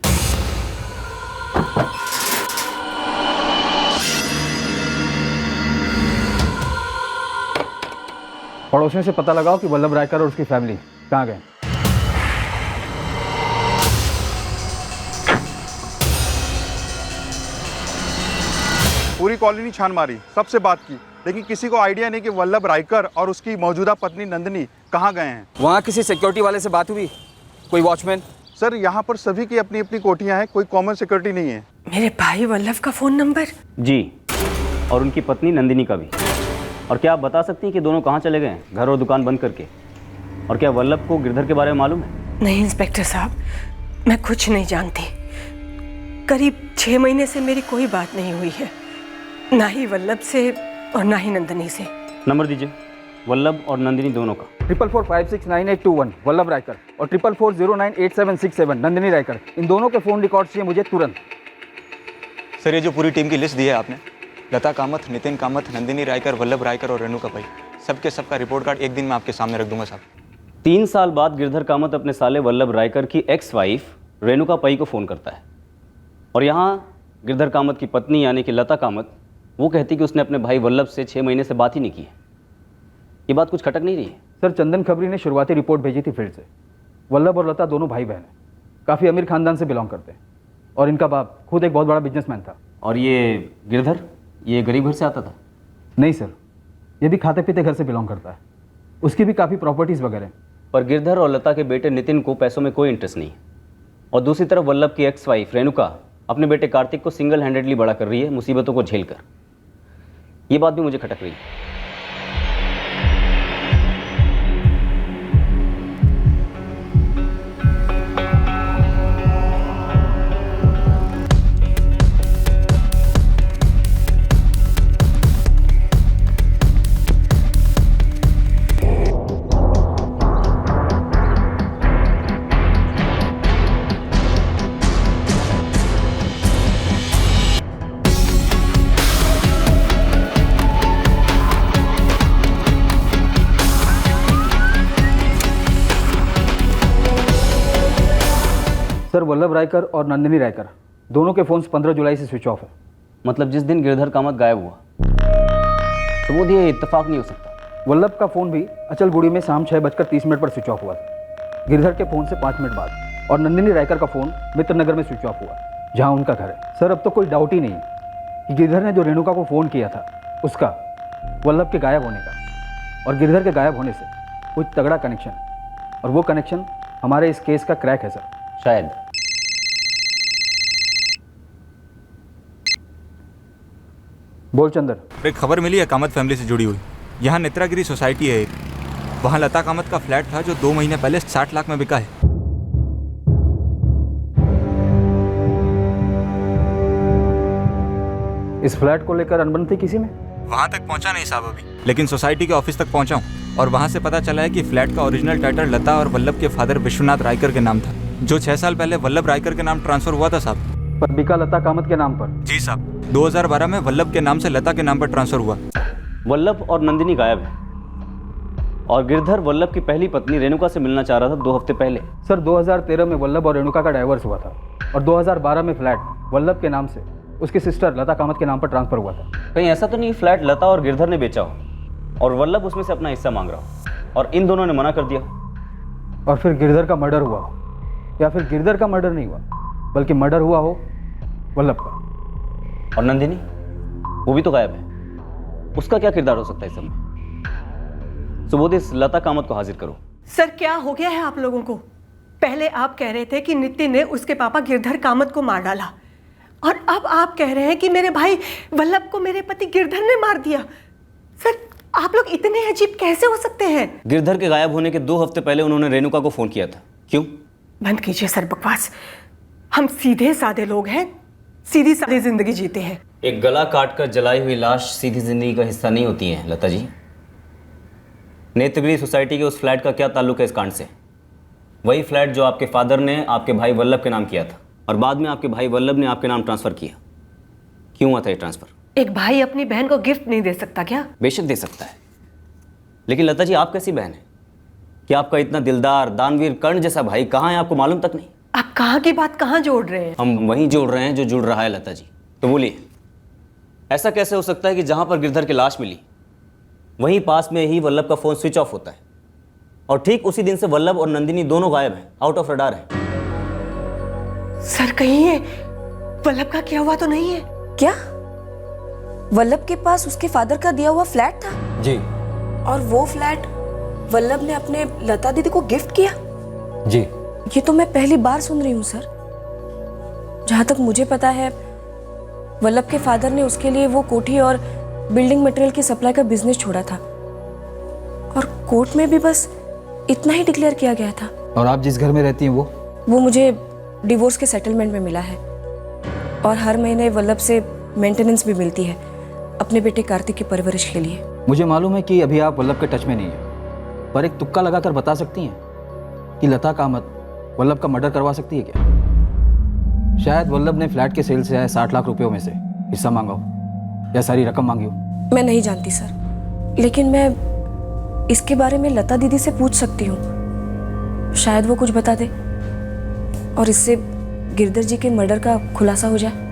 पड़ोसियों से पता लगाओ कि वल्लभ रायकर और उसकी फैमिली कहाँ गए। पूरी कॉलोनी छान मारी, सबसे बात की, लेकिन किसी को आइडिया नहीं कि वल्लभ रायकर और उसकी मौजूदा पत्नी नंदिनी कहाँ गए हैं। वहाँ किसी सिक्योरिटी वाले से बात हुई? कोई वॉचमैन? सर, यहाँ पर सभी की अपनी अपनी कोठियाँ हैं, कोई कॉमन सिक्योरिटी नहीं है। मेरे भाई वल्लभ का फ़ोन नंबर? जी, और उनकी पत्नी नंदिनी का भी। और क्या आप बता सकती हैं कि दोनों कहाँ चले गए हैं घर और दुकान बंद करके? और क्या वल्लभ को गिरधर के बारे में मालूम है? नहीं इंस्पेक्टर साहब, मैं कुछ नहीं जानती। करीब 6 महीने से मेरी कोई बात नहीं हुई है, ना ही वल्लभ से और ना ही नंदिनी से। नंबर दीजिए। वल्लभ और नंदिनी दोनों का। 44456981 वल्लभ रायकर और 4440988767 नंदिनी रायकर, इन दोनों के फ़ोन रिकॉर्ड चाहिए मुझे तुरंत। सर ये जो पूरी टीम की लिस्ट दी है आपने, लता कामत, नितिन कामत, नंदिनी रायकर, वल्लभ रायकर और रेणुका पई, सबके सबका रिपोर्ट कार्ड एक दिन में आपके सामने रख दूंगा साहब। 3 साल बाद गिरधर कामत अपने साले वल्लभ रायकर की एक्स वाइफ रेणुका पई को फ़ोन करता है, और यहाँ गिरधर कामत की पत्नी यानी कि लता कामत वो कहती कि उसने अपने भाई वल्लभ से 6 महीने से बात ही नहीं की है। ये बात कुछ खटक नहीं रही है? सर, चंदन खबरी ने शुरुआती रिपोर्ट भेजी थी फील्ड से। वल्लभ और लता दोनों भाई बहन हैं, काफ़ी अमीर खानदान से बिलोंग करते हैं, और इनका बाप खुद एक बहुत बड़ा बिजनेसमैन था। और ये गिरधर, ये गरीब घर से आता था? नहीं सर, ये भी खाते पीते घर से बिलोंग करता है, उसकी भी काफ़ी प्रॉपर्टीज़ वगैरह हैं। पर गिरधर और लता के बेटे नितिन को पैसों में कोई इंटरेस्ट नहीं है, और दूसरी तरफ वल्लभ की एक्स वाइफ रेणुका अपने बेटे कार्तिक को सिंगल हैंडेडली बड़ा कर रही है, मुसीबतों को झेल कर। ये बात भी मुझे खटक रही है। सर, वल्लभ रायकर और नंदिनी रायकर दोनों के फ़ोन्स 15 जुलाई से स्विच ऑफ है। मतलब जिस दिन गिरधर कामत गायब हुआ, तो वो ये इत्तेफाक नहीं हो सकता। वल्लभ का फ़ोन भी अचलगुड़ी में शाम 6:30 पर स्विच ऑफ हुआ था, गिरधर के फ़ोन से 5 मिनट बाद, और नंदिनी रायकर का फ़ोन मित्रनगर में स्विच ऑफ हुआ, जहाँ उनका घर है। सर, अब तो कोई डाउट ही नहीं है कि गिरधर ने जो रेणुका को फ़ोन किया था उसका वल्लभ के गायब होने का और गिरधर के गायब होने से कुछ तगड़ा कनेक्शन है, और वो कनेक्शन हमारे इस केस का क्रैक है सर। शायद। बोल चंदर। एक खबर मिली है कामत फैमिली से जुड़ी हुई। यहाँ नेत्रागिरी सोसाइटी है एक, वहाँ लता कामत का फ्लैट था जो 2 महीने पहले 60 लाख में बिका है। इस फ्लैट को लेकर अनबन थी किसी में? वहाँ तक पहुँचा नहीं साहब अभी, लेकिन सोसाइटी के ऑफिस तक पहुँचा हूँ, और वहाँ से पता चला है कि फ्लैट का ओरिजिनल टाइटल लता और वल्लभ के फादर विश्वनाथ रायकर के नाम था, जो 6 साल पहले वल्लभ रायकर के नाम ट्रांसफर हुआ था साहब। पर बिका लता कामत के नाम पर? जी साहब, 2012 में वल्लभ के नाम से लता के नाम पर ट्रांसफर हुआ। वल्लभ और नंदिनी गायब है, और गिरधर वल्लभ की पहली पत्नी रेणुका से मिलना चाह रहा था 2 हफ्ते पहले। सर, 2013 में वल्लभ और रेणुका का डाइवोर्स हुआ था, और 2012 में फ्लैट वल्लभ के नाम से उसकी सिस्टर लता कामत के नाम पर ट्रांसफर हुआ था। कहीं ऐसा तो नहीं फ्लैट लता और गिरधर ने बेचा हो और वल्लभ उसमें से अपना हिस्सा मांग रहा हो और इन दोनों ने मना कर दिया, और फिर गिरधर का मर्डर हुआ हो, या फिर गिरधर का मर्डर नहीं हुआ बल्कि मर्डर हुआ हो वल्लभ का। और नंदिनी, वो भी तो गायब है, उसका क्या किरदार हो सकता है इस सब में? सुबोध, इस लता कामत को हाजिर करो। सर, क्या हो गया है आप लोगों को? पहले आप कह रहे थे कि नितिन ने उसके पापा गिरधर कामत को मार डाला, और अब आप कह रहे हैं कि मेरे भाई वल्लभ को मेरे पति गिरधर ने मार दिया। सर, आप लोग इतने अजीब कैसे हो सकते हैं? गिरधर के गायब होने के 2 हफ्ते पहले उन्होंने रेणुका को फोन किया था। क्यों? बंद कीजिए सर बकवास। हम सीधे साधे लोग हैं, सीधी सादी जिंदगी जीते हैं। एक गला काट कर जलाई हुई लाश सीधी जिंदगी का हिस्सा नहीं होती है लता जी। नेत्रगिरी सोसाइटी के उस फ्लैट का क्या ताल्लुक है इस कांड से? वही फ्लैट जो आपके फादर ने आपके भाई वल्लभ के नाम किया था, और बाद में आपके भाई वल्लभ ने आपके नाम ट्रांसफर किया। क्यों हुआ था ये ट्रांसफर? एक भाई अपनी बहन को गिफ्ट नहीं दे सकता क्या? बेशक दे सकता है, लेकिन लता जी आप कैसी बहन है कि आपका इतना दिलदार दानवीर कर्ण जैसा भाई कहाँ है आपको मालूम तक नहीं? आप कहाँ की बात कहाँ जोड़ रहे हैं? हम वहीं जोड़ रहे हैं जो जुड़ रहा है लता जी। तो बोलिए, ऐसा कैसे हो सकता है कि जहां पर गिरधर की लाश मिली वहीं पास में ही वल्लभ का फोन स्विच ऑफ होता है, और ठीक उसी दिन से वल्लभ और नंदिनी दोनों गायब हैं, आउट ऑफ रडार हैं? सर, कहीं ये वल्लभ का किया हुआ तो नहीं है? क्या वल्लभ के पास उसके फादर का दिया हुआ फ्लैट था? जी। और वो फ्लैट वल्लभ ने अपने लता दीदी को गिफ्ट किया? जी। ये तो मैं पहली बार सुन रही हूँ सर। जहाँ तक मुझे पता है वल्लभ के फादर ने उसके लिए वो कोठी और बिल्डिंग मटेरियल की सप्लाई का बिजनेस छोड़ा था, और कोर्ट में भी बस इतना ही डिक्लेयर किया गया था। और आप जिस घर में रहती हैं वो मुझे डिवोर्स के सेटलमेंट में मिला है, और हर महीने वल्लभ से मेंटेनेंस भी मिलती है। अपने बेटे कार्तिक की परवरिश के लिए। मुझे मालूम है कि अभी आप वल्लभ के टच में नहीं है, पर एक तुक्का लगाकर बता सकती हैं कि लता कामत वल्लभ का मर्डर करवा सकती है क्या? शायद वल्लभ ने फ्लैट के सेल से आए 60 लाख रुपयों में से हिस्सा मांगा हो या सारी रकम मांगी हो। मैं नहीं जानती सर, लेकिन मैं इसके बारे में लता दीदी से पूछ सकती हूँ। शायद वो कुछ बता दे और इससे गिरधर जी के मर्डर का खुलासा हो जाए।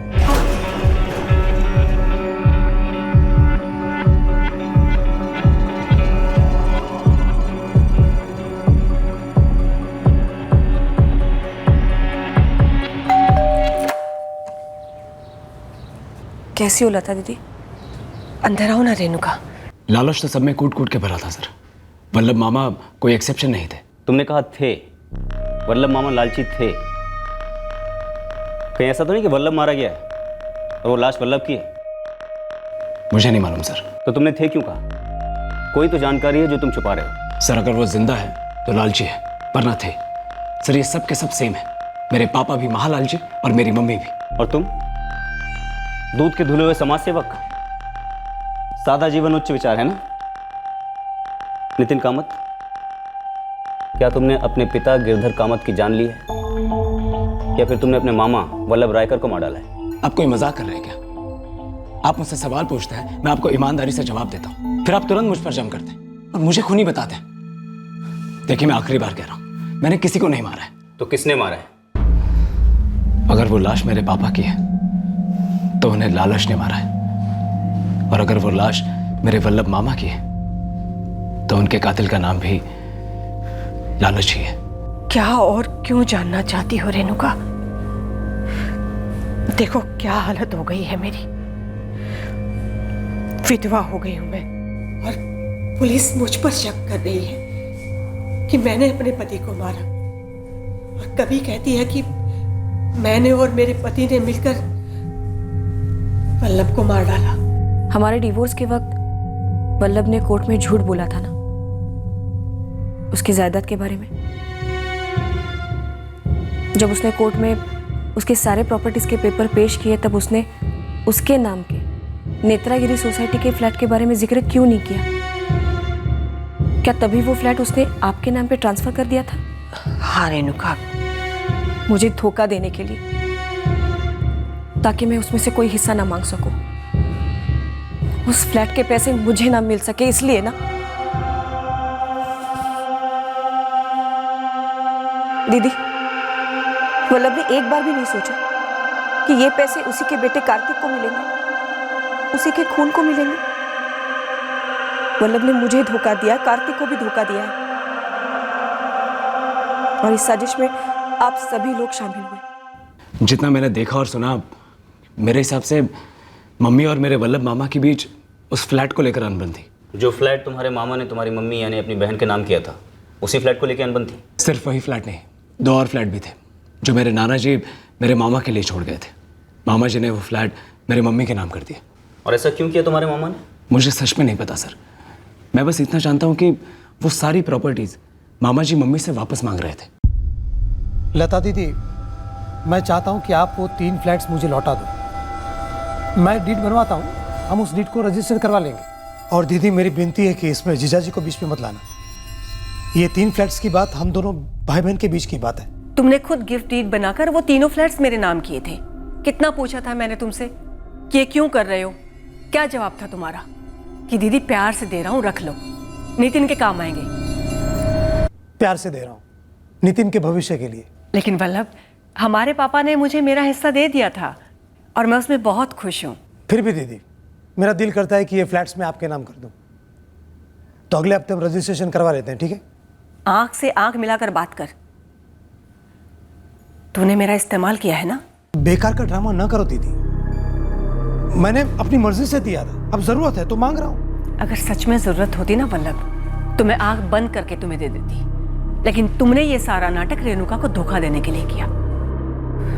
कैसी हो लता दीदी? अंदर आओ ना रेणुका। लालच तो सब में कूट कूट के भरा था सर। वल्लभ मामा कोई एक्सेप्शन नहीं थे। तुमने कहा थे, वल्लभ मामा लालची थे। कहीं ऐसा तो नहीं कि वल्लभ मारा गया है और वो लाश वल्लभ की है? मुझे नहीं मालूम सर। तो तुमने थे क्यों कहा? कोई तो जानकारी है जो तुम छुपा रहे हो। सर अगर वो जिंदा है तो लालची है, वरना थे। सर ये सब के सब सेम है। मेरे पापा भी महालालची और मेरी मम्मी भी। और तुम दूध के धुले हुए समाज सेवक, सादा जीवन उच्च विचार है ना? नितिन कामत, क्या तुमने अपने पिता गिरधर कामत की जान ली है या फिर तुमने अपने मामा वल्लभ रायकर को मार डाला है? आप कोई मजाक कर रहे हैं क्या? आप मुझसे सवाल पूछते हैं, मैं आपको ईमानदारी से जवाब देता हूं, फिर आप तुरंत मुझ पर जम करते हैं और मुझे खूनी बताते हैं। देखिए मैं आखिरी बार कह रहा हूं, मैंने किसी को नहीं मारा है। तो किसने मारा है? अगर वो लाश मेरे पापा की है तो उन्हें लालच ने मारा है, और अगर वो लाश मेरे वल्लभ मामा की है तो उनके कातिल का नाम भी लालच ही है। क्या और क्यों जानना चाहती हो रेणुका? देखो क्या हालत हो गई है मेरी। विधवा हो गई हूं मैं और पुलिस मुझ पर शक कर रही है कि मैंने अपने पति को मारा, और कभी कहती है कि मैंने और मेरे पति ने मिलकर वल्लभ को मार डाला। हमारे डिवोर्स के वक्त वल्लभ ने कोर्ट में झूठ बोला था ना, उसकी जायदाद के बारे में। जब उसने कोर्ट में उसके सारे प्रॉपर्टीज के पेपर पेश किए तब उसने उसके नाम के नेत्रागिरी सोसाइटी के फ्लैट के बारे में जिक्र क्यों नहीं किया? क्या तभी वो फ्लैट उसने आपके नाम पे ट्रांसफर कर दिया था? हाँ रेणुका, मुझे धोखा देने के लिए, ताकि मैं उसमें से कोई हिस्सा ना मांग सकूं। उस फ्लैट के पैसे मुझे ना मिल सके इसलिए ना। दीदी, वल्लभ ने एक बार भी नहीं सोचा कि ये पैसे उसी के बेटे कार्तिक को मिलेंगे, उसी के खून को मिलेंगे। वल्लभ ने मुझे धोखा दिया, कार्तिक को भी धोखा दिया है, और इस साजिश में आप सभी लोग शामिल हुए। जितना मैंने देखा और सुना, मेरे हिसाब से मम्मी और मेरे वल्लभ मामा के बीच उस फ्लैट को लेकर अनबन थी। जो फ्लैट तुम्हारे मामा ने तुम्हारी मम्मी यानी अपनी बहन के नाम किया था, उसी फ्लैट को लेकर अनबन थी? सिर्फ वही फ्लैट नहीं, 2 और फ्लैट भी थे जो मेरे नाना जी मेरे मामा के लिए छोड़ गए थे। मामा जी ने वो फ्लैट मेरे मम्मी के नाम कर दिया। और ऐसा क्यों किया तुम्हारे मामा ने? मुझे सच में नहीं पता सर। मैं बस इतना जानता हूँ कि वो सारी प्रॉपर्टीज मामा जी मम्मी से वापस मांग रहे थे। लता दीदी, मैं चाहता हूँ कि आप वो 3 फ्लैट्स मुझे लौटा दो। मैं डीड बनवाता हूँ, हम उस डीड को रजिस्टर करवा लेंगे। और दीदी मेरी विनती है कि इसमें जीजा जी को बीच में मत लाना। ये 3 फ्लैट्स की बात हम दोनों भाई बहन के बीच की बात है। तुमने खुद गिफ्ट डीड बनाकर वो तीनों फ्लैट्स मेरे नाम किए थे। कितना पूछा था मैंने तुमसे कि ये क्यों कर रहे हो? क्या जवाब था तुम्हारा? कि दीदी प्यार से दे रहा हूँ, रख लो, नितिन के काम आएंगे। प्यार से दे रहा हूँ, नितिन के भविष्य के लिए। लेकिन वल्लभ, हमारे पापा ने मुझे मेरा हिस्सा दे दिया था और मैं उसमें बहुत खुश हूँ। फिर भी दीदी, मेरा दिल करता है कि ये फ्लैट्स मैं आपके नाम कर दूँ। तो अगले हफ्ते हम रजिस्ट्रेशन करवा लेते हैं, ठीक है? आंख से आंख मिलाकर बात कर। तूने मेरा इस्तेमाल किया है ना? बेकार का ड्रामा ना करो दीदी, मैंने अपनी मर्जी से दिया था, अब जरूरत है तो मांग रहा हूँ। अगर सच में जरूरत होती ना वल्लभ, तो मैं आंख बंद करके तुम्हें दे देती, लेकिन तुमने ये सारा नाटक रेणुका को धोखा देने के लिए किया।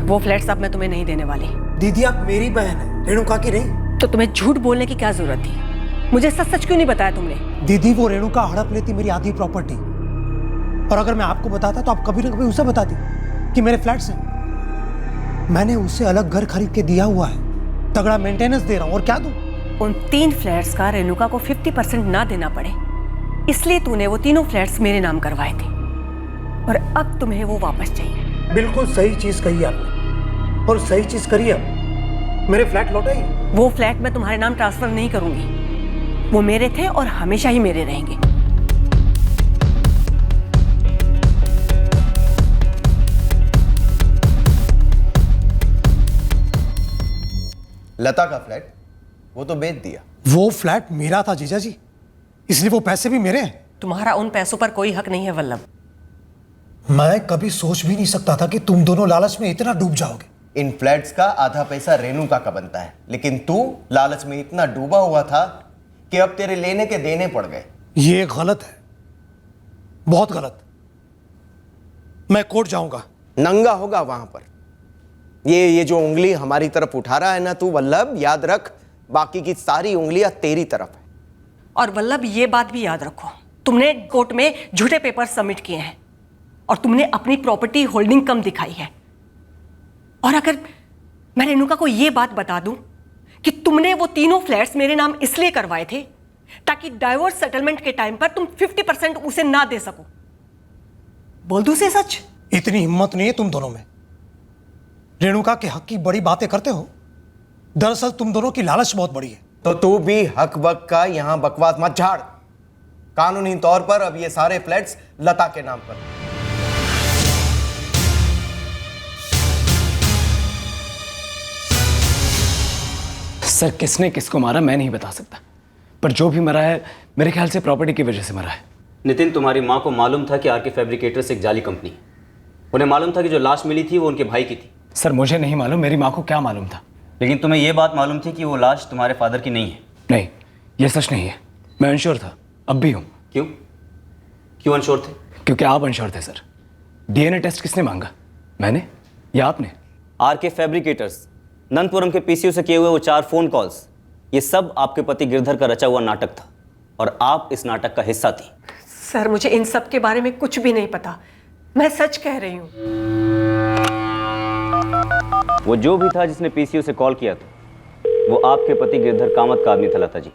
वो फ्लैट्स अब मैं तुम्हें नहीं देने वाली। दीदी आप मेरी बहन है, रेणुका की नहीं। तो तुम्हें झूठ बोलने की क्या जरूरत थी? मुझे सच सच क्यों नहीं बताया तुमने? दीदी वो रेणुका हड़प लेती मेरी आधी प्रॉपर्टी, और अगर मैं आपको बताता तो आप कभी ना कभी उसे बताती कि मेरे फ्लैट्स हैं। मैंने उसे अलग घर खरीद के दिया हुआ है, तगड़ा मेंटेनेंस दे रहा हूँ, और क्या दूं? उन 3 फ्लैट्स का रेणुका को 50% ना देना पड़े, इसलिए तूने वो तीनों फ्लैट्स मेरे नाम करवाए थे और अब तुम्हें वो वापस चाहिए। बिल्कुल सही चीज कही आपने और सही चीज करी। अब मेरे फ्लैट लौटाई। वो फ्लैट मैं तुम्हारे नाम ट्रांसफर नहीं करूंगी, वो मेरे थे और हमेशा ही मेरे रहेंगे। लता का फ्लैट वो तो बेच दिया। वो फ्लैट मेरा था जीजा जी, इसलिए वो पैसे भी मेरे हैं। तुम्हारा उन पैसों पर कोई हक नहीं है वल्लभ। मैं कभी सोच भी नहीं सकता था कि तुम दोनों लालच में इतना डूब जाओगे। इन फ्लैट्स का आधा पैसा रेणुका का बनता है, लेकिन तू लालच में इतना डूबा हुआ था कि अब तेरे लेने के देने पड़ गए। ये गलत है, बहुत गलत। मैं कोर्ट जाऊंगा। नंगा होगा वहां पर। ये जो उंगली हमारी तरफ उठा रहा है ना तू वल्लभ, याद रख बाकी की सारी उंगलियां तेरी तरफ है। और वल्लभ ये बात भी याद रखो, तुमने कोर्ट में झूठे पेपर सबमिट किए हैं और तुमने अपनी प्रॉपर्टी होल्डिंग कम दिखाई है। और अगर मैं रेणुका को यह बात बता दूं कि तुमने वो तीनों फ्लैट्स मेरे नाम इसलिए करवाए थे ताकि डाइवोर्स सेटलमेंट के टाइम पर तुम 50% उसे ना दे सको, बोल दूं से सच? इतनी हिम्मत नहीं है तुम दोनों में। रेणुका के हक की बड़ी बातें करते हो, दरअसल तुम दोनों की लालच बहुत बड़ी है। तो तू भी हक वक का यहां बकवास मत झाड़। कानूनी तौर पर अब ये सारे फ्लैट्स लता के नाम पर। सर किसने किसको मारा मैं नहीं बता सकता, पर जो भी मरा है मेरे ख्याल से प्रॉपर्टी की वजह से मरा है। नितिन, तुम्हारी माँ को मालूम था कि आरके फैब्रिकेटर्स एक जाली कंपनी है। उन्हें मालूम था कि जो लाश मिली थी वो उनके भाई की थी। सर मुझे नहीं मालूम, मेरी माँ को क्या मालूम था। लेकिन तुम्हें यह बात मालूम थी कि वो लाश तुम्हारे फादर की नहीं है। नहीं, ये सच नहीं है। मैं अनश्योर था, अब भी हूँ। क्यों क्यों अनश्योर थे? क्योंकि आप अनश्योर थे सर। डीएनए टेस्ट किसने मांगा, मैंने या आपने? आरके फैब्रिकेटर्स, नंदपुरम के पीसीयू से किए हुए वो 4 फोन कॉल्स, ये सब आपके पति गिरधर का रचा हुआ नाटक था और आप इस नाटक का हिस्सा थी। सर मुझे इन सब के बारे में कुछ भी नहीं पता, मैं सच कह रही हूँ। वो जो भी था जिसने पीसीयू से कॉल किया था वो आपके पति गिरधर कामत का आदमी था लता जी।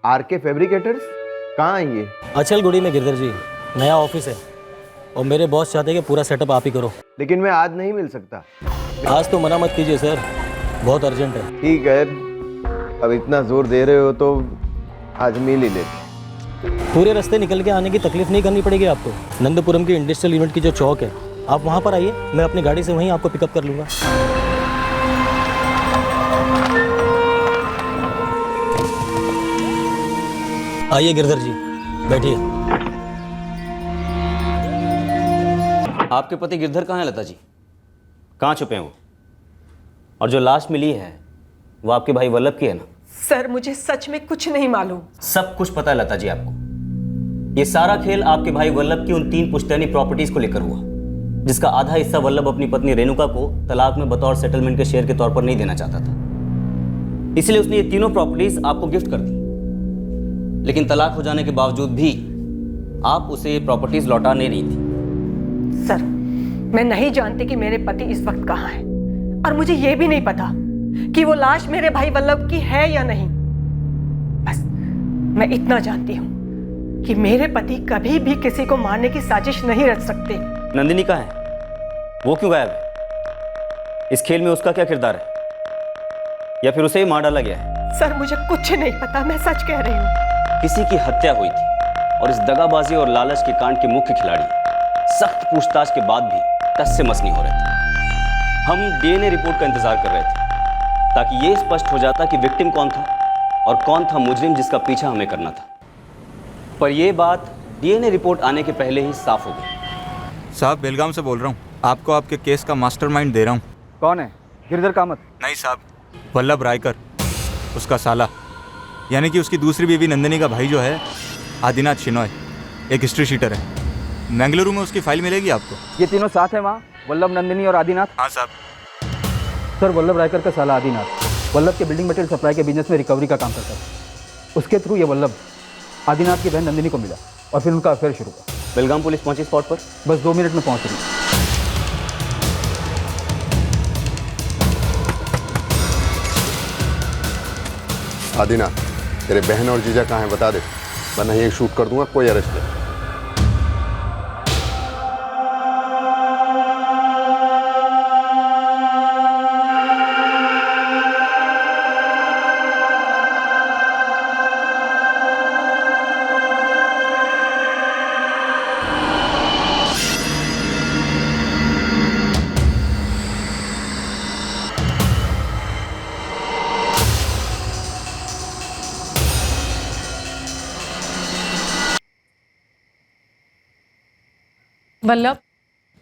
आरके फैब्रिकेटर्स कहाँ है ये? अचलगुड़ी में गिरधर जी, नया ऑफिस है और मेरे बॉस चाहते हैं कि पूरा सेटअप आप ही करो। लेकिन मैं आज नहीं मिल सकता। आज तो मना मत कीजिए सर, बहुत अर्जेंट है। ठीक है, अब इतना जोर दे रहे हो तो आज मिल ही लेते। पूरे रास्ते निकल के आने की तकलीफ नहीं करनी पड़ेगी आपको। नंदपुरम की इंडस्ट्रियल यूनिट की जो चौक है, आप वहाँ पर आइए, मैं अपनी गाड़ी से वहीं आपको पिकअप कर लूँगा। आइए गिरधर जी, बैठिए। आपके पति गिरधर कहाँ है लता जी? कहाँ छुपे हैं वो? और जो लाश मिली है वो आपके भाई वल्लभ की है ना? सर मुझे सच में कुछ नहीं मालूम। सब कुछ पता है लता जी आपको। ये सारा खेल आपके भाई वल्लभ की उन 3 पुश्तैनी प्रॉपर्टीज को लेकर हुआ, जिसका आधा हिस्सा वल्लभ अपनी पत्नी रेणुका को तलाक में बतौर सेटलमेंट के शेयर के तौर पर नहीं देना चाहता था। इसलिए उसने ये तीनों प्रॉपर्टीज आपको गिफ्ट कर दी। लेकिन तलाक हो जाने के बावजूद भी आप उसे ये प्रॉपर्टीज लौटा नहीं रही थी। सर मैं नहीं जानती कि मेरे पति इस वक्त कहाँ है, और मुझे यह भी नहीं पता कि वो लाश मेरे भाई वल्लभ की है या नहीं। बस मैं इतना जानती हूँ कि मेरे पति कभी भी किसी को मारने की साजिश नहीं रच सकते। नंदिनी कहाँ है? वो क्यों गायब है? इस खेल में उसका क्या किरदार है, या फिर उसे ही मार डाला गया है? सर मुझे कुछ नहीं पता, मैं सच कह रही हूँ। किसी की हत्या हुई थी और इस दगाबाजी और लालच के कांड के मुख्य खिलाड़ी सख्त पूछताछ के बाद भी टस से मस नहीं हो रहे थे। हम डीएनए रिपोर्ट का इंतजार कर रहे थे ताकि ये स्पष्ट हो जाता कि विक्टिम कौन था और कौन था मुजरिम जिसका पीछा हमें करना था। पर यह बात डीएनए रिपोर्ट आने के पहले ही साफ हो गई। साहब बेलगाम से बोल रहा हूँ, आपको आपके केस का मास्टरमाइंड दे रहा हूँ। कौन है? गिरधर कामत? नहीं साहब, वल्लभ रायकर, उसका साला, यानी कि उसकी दूसरी बीवी नंदिनी का भाई जो है आदिनाथ शिनॉय, एक हिस्ट्री शीटर है। बेंगलुरु में उसकी फाइल मिलेगी आपको। ये तीनों साथ हैं वहाँ, वल्लभ, नंदिनी और आदिनाथ? हाँ साहब। सर वल्लभ रायकर का साला आदिनाथ वल्लभ के बिल्डिंग मटेरियल सप्लाई के बिजनेस में रिकवरी का काम करता है। उसके थ्रू ये वल्लभ आदिनाथ की बहन नंदिनी को मिला और फिर उनका अफेयर शुरू हुआ। बेलगाम पुलिस पहुंची स्पॉट पर? बस 2 मिनट में पहुंच रही। आदिना, तेरे बहन और जीजा कहाँ हैं बता दे, वरना ये शूट कर दूंगा, कोई अरेस्ट नहीं। वल्लभ,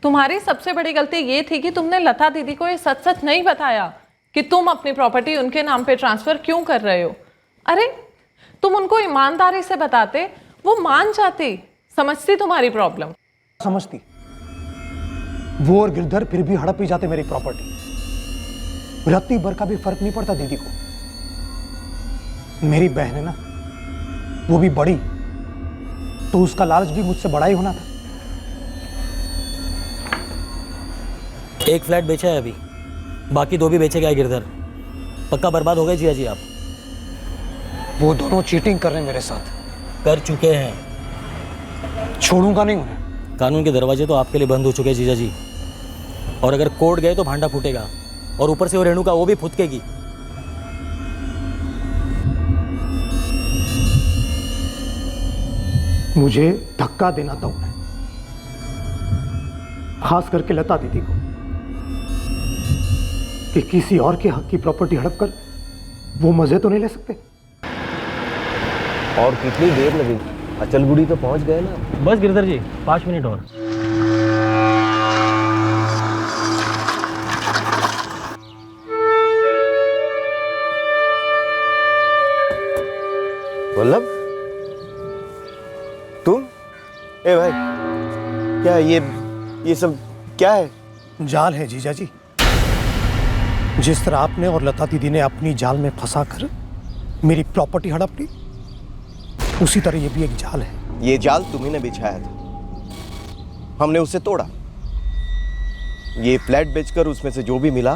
तुम्हारी सबसे बड़ी गलती ये थी कि तुमने लता दीदी को ये सच सच नहीं बताया कि तुम अपनी प्रॉपर्टी उनके नाम पे ट्रांसफर क्यों कर रहे हो। अरे तुम उनको ईमानदारी से बताते, वो मान जाती, समझती तुम्हारी प्रॉब्लम। समझती, वो और गिरधर फिर भी हड़प ही जाते मेरी प्रॉपर्टी। रत्ती भर का भी फर्क नहीं पड़ता दीदी को। मेरी बहन है ना, वो भी बड़ी, तो उसका लालच भी मुझसे बड़ा ही होना था। एक फ्लैट बेचा है अभी, बाकी 2 भी बेचेगा गिरधर। पक्का बर्बाद हो गए जिया जी आप। वो दोनों चीटिंग कर रहे हैं मेरे साथ। कर चुके हैं, छोड़ूंगा नहीं उन्हें। कानून के दरवाजे तो आपके लिए बंद हो चुके हैं जीजा जी, और अगर कोर्ट गए तो भांडा फूटेगा, और ऊपर से वो रेणुका, वो भी फुदकेगी। मुझे धक्का देना था उन्हें, खास करके लता दीदी को, कि किसी और के हक की प्रॉपर्टी हड़प कर वो मजे तो नहीं ले सकते। और कितनी देर लगेगी? अचलगुड़ी तो पहुंच गए ना। बस गिरधर जी 5 मिनट और। वल्लभ, तुम? ए भाई, क्या ये सब क्या है? जाल है जीजा जी। जिस तरह आपने और लता दीदी ने अपनी जाल में फंसाकर मेरी प्रॉपर्टी हड़प ली, उसी तरह ये भी एक जाल है। ये जाल तुम्ही ने बिछाया था, हमने उसे तोड़ा। ये फ्लैट बेचकर उसमें से जो भी मिला,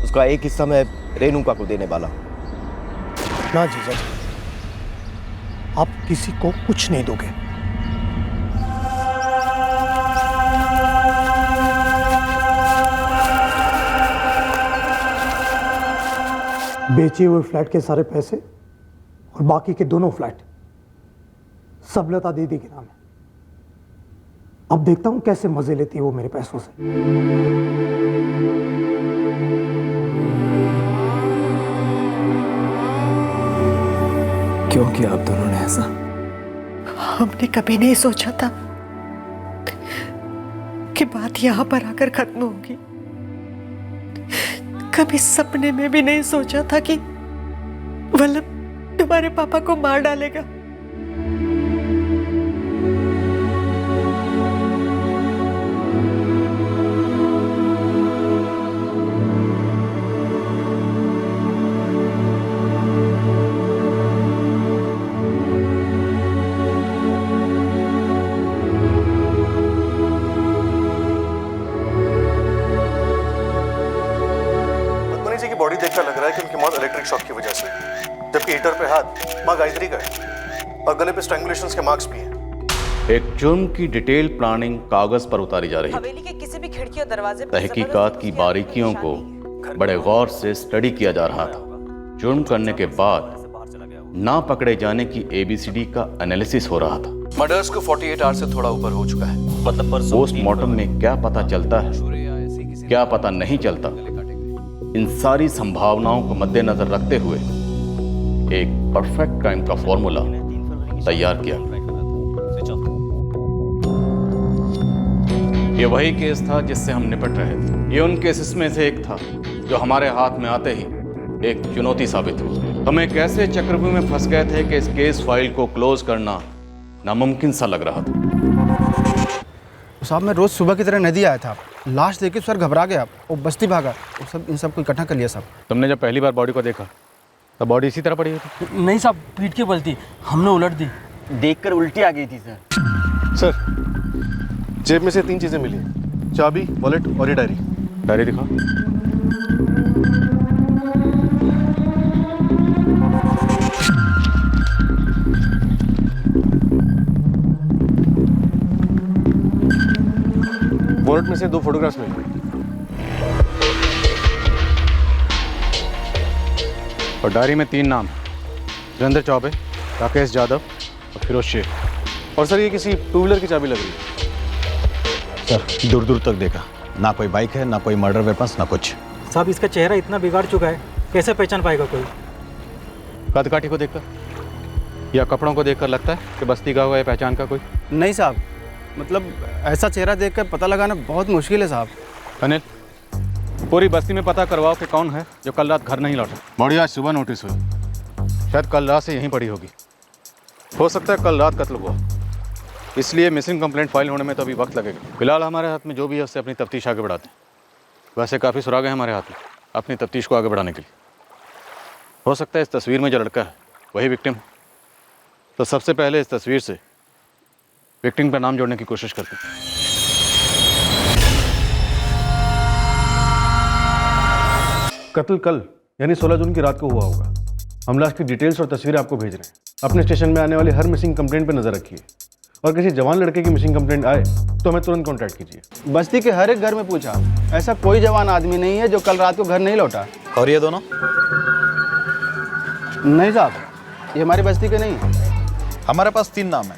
उसका एक हिस्सा मैं रेणुका को देने वाला हूं। ना जीजा जी, आप किसी को कुछ नहीं दोगे। बेचे हुए फ्लैट के सारे पैसे और बाकी के दोनों फ्लैट सब लता दीदी के नाम है। अब देखता हूं कैसे मजे लेती है वो मेरे पैसों से। क्यों किया आप दोनों ने ऐसा? हमने कभी नहीं सोचा था कि बात यहां पर आकर खत्म होगी। कभी सपने में भी नहीं सोचा था कि वल्लभ तुम्हारे पापा को मार डालेगा। बॉडी देखकर लग रहा है कि उनकी मौत इलेक्ट्रिक शॉक की वजह से, जबकि हीटर पे हाथ मां गायत्री का है और गले पे स्ट्रैंगुलेशंस के मार्क्स भी हैं। एक जुर्म की डिटेल प्लानिंग कागज पर उतारी जा रही है। हवेली के किसी भी खिड़की और दरवाजे पर तहकीकात की बारीकियों को बड़े गौर से स्टडी किया जा रहा था। जुर्म करने के बाद ना पकड़े जाने की ABCD का एनालिसिस हो रहा था। मर्डर्स को 48 आवर्स से थोड़ा ऊपर हो चुका है। मतलब पोस्टमार्टम में क्या पता चलता है, क्या पता नहीं चलता, इन सारी संभावनाओं को मद्देनजर रखते हुए एक परफेक्ट क्राइम का फॉर्मूला तैयार किया। ये वही केस था जिससे हम निपट रहे थे। ये उन केसेस में से एक था जो हमारे हाथ में आते ही एक चुनौती साबित हुई। हम एक ऐसे चक्रव्यूह में फंस गए थे कि इस केस फाइल को क्लोज करना नामुमकिन सा लग रहा था। साहब, मैं रोज़ सुबह की तरह नदी आया था, लाश देख के सर घबरा गया, वो बस्ती भागा, इन सब को इकट्ठा कर लिया साहब। तुमने जब पहली बार बॉडी को देखा तो बॉडी इसी तरह पड़ी हुई थी? नहीं साहब, पीट के बल थी, हमने उलट दी। देखकर उल्टी आ गई थी सर। जेब में से 3 चीजें मिली, चाबी, वॉलेट और ये डायरी। डायरी दिखा। वॉलेट में से 2 फोटोग्राफ्स मिल गए और डायरी में 3 नाम, वीरेंद्र चौबे, राकेश यादव और फिरोज शेख। और सर ये किसी 2 व्हीलर की चाबी लग रही है। सर दूर दूर तक देखा, ना कोई बाइक है, ना कोई मर्डर वेपन्स, ना कुछ। साहब इसका चेहरा इतना बिगाड़ चुका है, कैसे पहचान पाएगा कोई? कदकाठी को देखकर या कपड़ों को देखकर लगता है कि बस्ती का हुआ है पहचान का कोई? नहीं साहब, मतलब ऐसा चेहरा देखकर पता लगाना बहुत मुश्किल है साहब। अनिल, पूरी बस्ती में पता करवाओ कि कौन है जो कल रात घर नहीं लौटा। बॉडी आज सुबह नोटिस हुई, शायद कल रात से यहीं पड़ी होगी। हो सकता है कल रात कत्ल हुआ, इसलिए मिसिंग कंप्लेंट फाइल होने में तो अभी वक्त लगेगा। फिलहाल हमारे हाथ में जो भी है उससे अपनी तफ्तीश आगे बढ़ाते हैं। वैसे काफ़ी सुराग है हमारे हाथ में अपनी तफ्तीश को आगे बढ़ाने के लिए। हो सकता है इस तस्वीर में जो लड़का है वही विक्टिम, तो सबसे पहले इस तस्वीर से विक्टिम का नाम जोड़ने की कोशिश करते हैं। कत्ल कल यानी 16 जून की रात को हुआ होगा। हम लाश की डिटेल्स और तस्वीरें आपको भेज रहे हैं। अपने स्टेशन में आने वाली हर मिसिंग कंप्लेंट पर नजर रखिए और किसी जवान लड़के की मिसिंग कंप्लेंट आए तो हमें तुरंत कांटेक्ट कीजिए। बस्ती के हर एक घर में पूछा, ऐसा कोई जवान आदमी नहीं है जो कल रात को घर नहीं लौटा। और ये दोनों? नहीं साहब, ये हमारी बस्ती के नहीं है। हमारे पास 3 नाम है,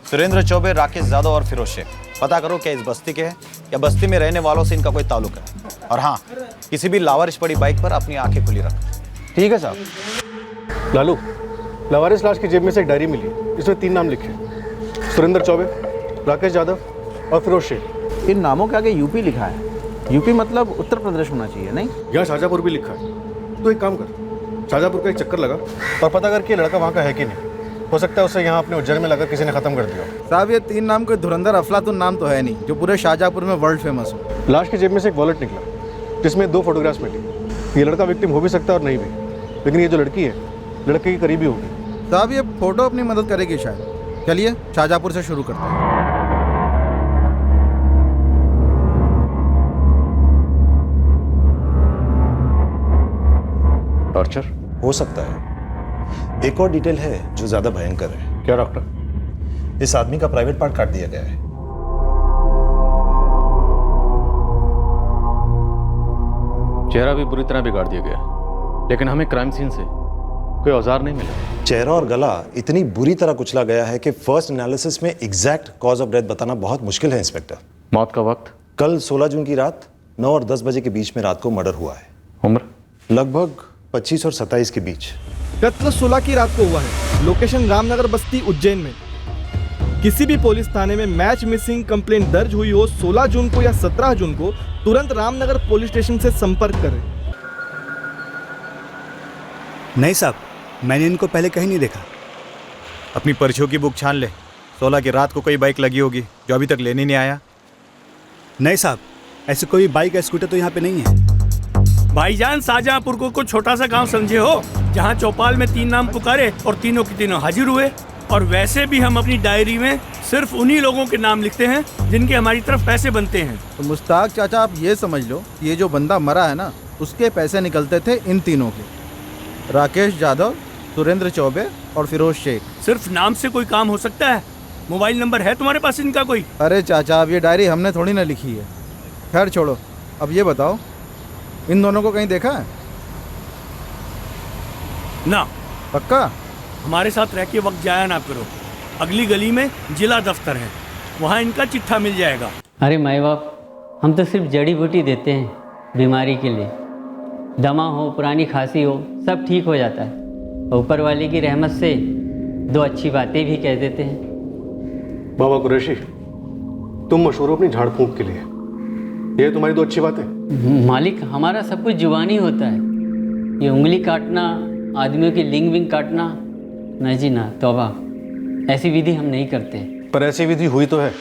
सुरेंद्र चौबे, राकेश यादव और फिरोज शेख। पता करो क्या इस बस्ती के हैं या बस्ती में रहने वालों से इनका कोई ताल्लुक है। और हाँ, किसी भी लावारिश पड़ी बाइक पर अपनी आंखें खुली रख। ठीक है साहब। लालू, लावारिस लाश की जेब में से एक डायरी मिली, इसमें 3 नाम लिखे, सुरेंद्र चौबे, राकेश यादव और फिरोज शेख। इन नामों के आगे यूपी लिखा है। यूपी मतलब उत्तर प्रदेश होना चाहिए, नहीं? यहाँ शाहजहाँपुर भी लिखा है। तो एक काम कर, शाहजहाँपुर का एक चक्कर लगा और पता कर कि लड़का वहाँ का है कि नहीं। हो सकता है उसे यहाँ अपने उज्जैन में लगा किसी ने खत्म कर दिया। साहब ये 3 नाम कोई धुरंधर अफलातुन नाम तो है नहीं जो पूरे शाहजहाँपुर में वर्ल्ड फेमस हो। लाश की जेब में से एक वॉलेट निकला जिसमें 2 फोटोग्राफ्स मिली। ये लड़का विक्टिम हो भी सकता है और नहीं भी, लेकिन ये जो लड़की है लड़के की करीबी होगी। साहब ये फोटो अपनी मदद करेगी शायद। चलिए शाहजहाँपुर से शुरू करते हैं। टॉर्चर हो सकता है। एक और डिटेल है जो ज्यादा भयंकर है। क्या डॉक्टर? इस आदमी का प्राइवेट पार्ट काट दिया गया है। चेहरा भी बुरी तरह बिगाड़ दिया गया, लेकिन हमें क्राइम सीन से कोई औजार नहीं मिला। चेहरा और गला इतनी बुरी तरह कुचला गया है कि फर्स्ट एनालिसिस में एग्जैक्ट कॉज ऑफ डेथ बताना बहुत मुश्किल है इंस्पेक्टर। मौत का वक्त? कल 16 जून की रात 9 और 10 बजे के बीच में रात को मर्डर हुआ है। उम्र? लगभग 25 और 27 के बीच। कत्ल 16 की रात को हुआ है। लोकेशन रामनगर बस्ती उज्जैन में। किसी भी पुलिस थाने में मैच मिसिंग कंप्लेंट दर्ज हुई हो 16 जून को या 17 जून को तुरंत रामनगर पुलिस स्टेशन से संपर्क करें। नहीं साहब, मैंने इनको पहले कहीं नहीं देखा। अपनी पर्चियों की बुक छान ले। 16 की रात को कोई बाइक लगी होगी जो अभी तक लेने नहीं आया। नहीं साहब, ऐसे कोई बाइक या स्कूटर तो यहाँ पे नहीं है। भाईजान, शाहजहाँपुर को कुछ छोटा सा गांव समझे हो जहां चौपाल में 3 नाम पुकारे और तीनों के तीनों हाजिर हुए। और वैसे भी हम अपनी डायरी में सिर्फ उन्हीं लोगों के नाम लिखते हैं जिनके हमारी तरफ पैसे बनते हैं। तो मुश्ताक चाचा, आप ये समझ लो, ये जो बंदा मरा है ना, उसके पैसे निकलते थे इन तीनों के, राकेश यादव, सुरेंद्र चौबे और फिरोज शेख। सिर्फ नाम से कोई काम हो सकता है? मोबाइल नंबर है तुम्हारे पास इनका कोई? अरे चाचा, अब ये डायरी हमने थोड़ी ना लिखी है। खैर छोड़ो, अब ये बताओ, इन दोनों को कहीं देखा है? ना। पक्का? हमारे साथ रह के वक्त जाया ना करो। अगली गली में जिला दफ्तर है, वहाँ इनका चिट्ठा मिल जाएगा। अरे माई बाप, हम तो सिर्फ जड़ी बूटी देते हैं बीमारी के लिए। दमा हो, पुरानी खांसी हो, सब ठीक हो जाता है। ऊपर वाले की रहमत से 2 अच्छी बातें भी कह देते हैं। बाबा कुरैशी, तुम मशहूर हो अपनी झाड़ फूंक के लिए, ये तुम्हारी 2 अच्छी बातें? मालिक, हमारा सब कुछ जुबानी होता है। ये उंगली काटना, आदमियों की लिंग विंग काटना, नहीं जी ना, तौबा, ऐसी विधि हम नहीं करते। पर ऐसी विधि हुई तो है।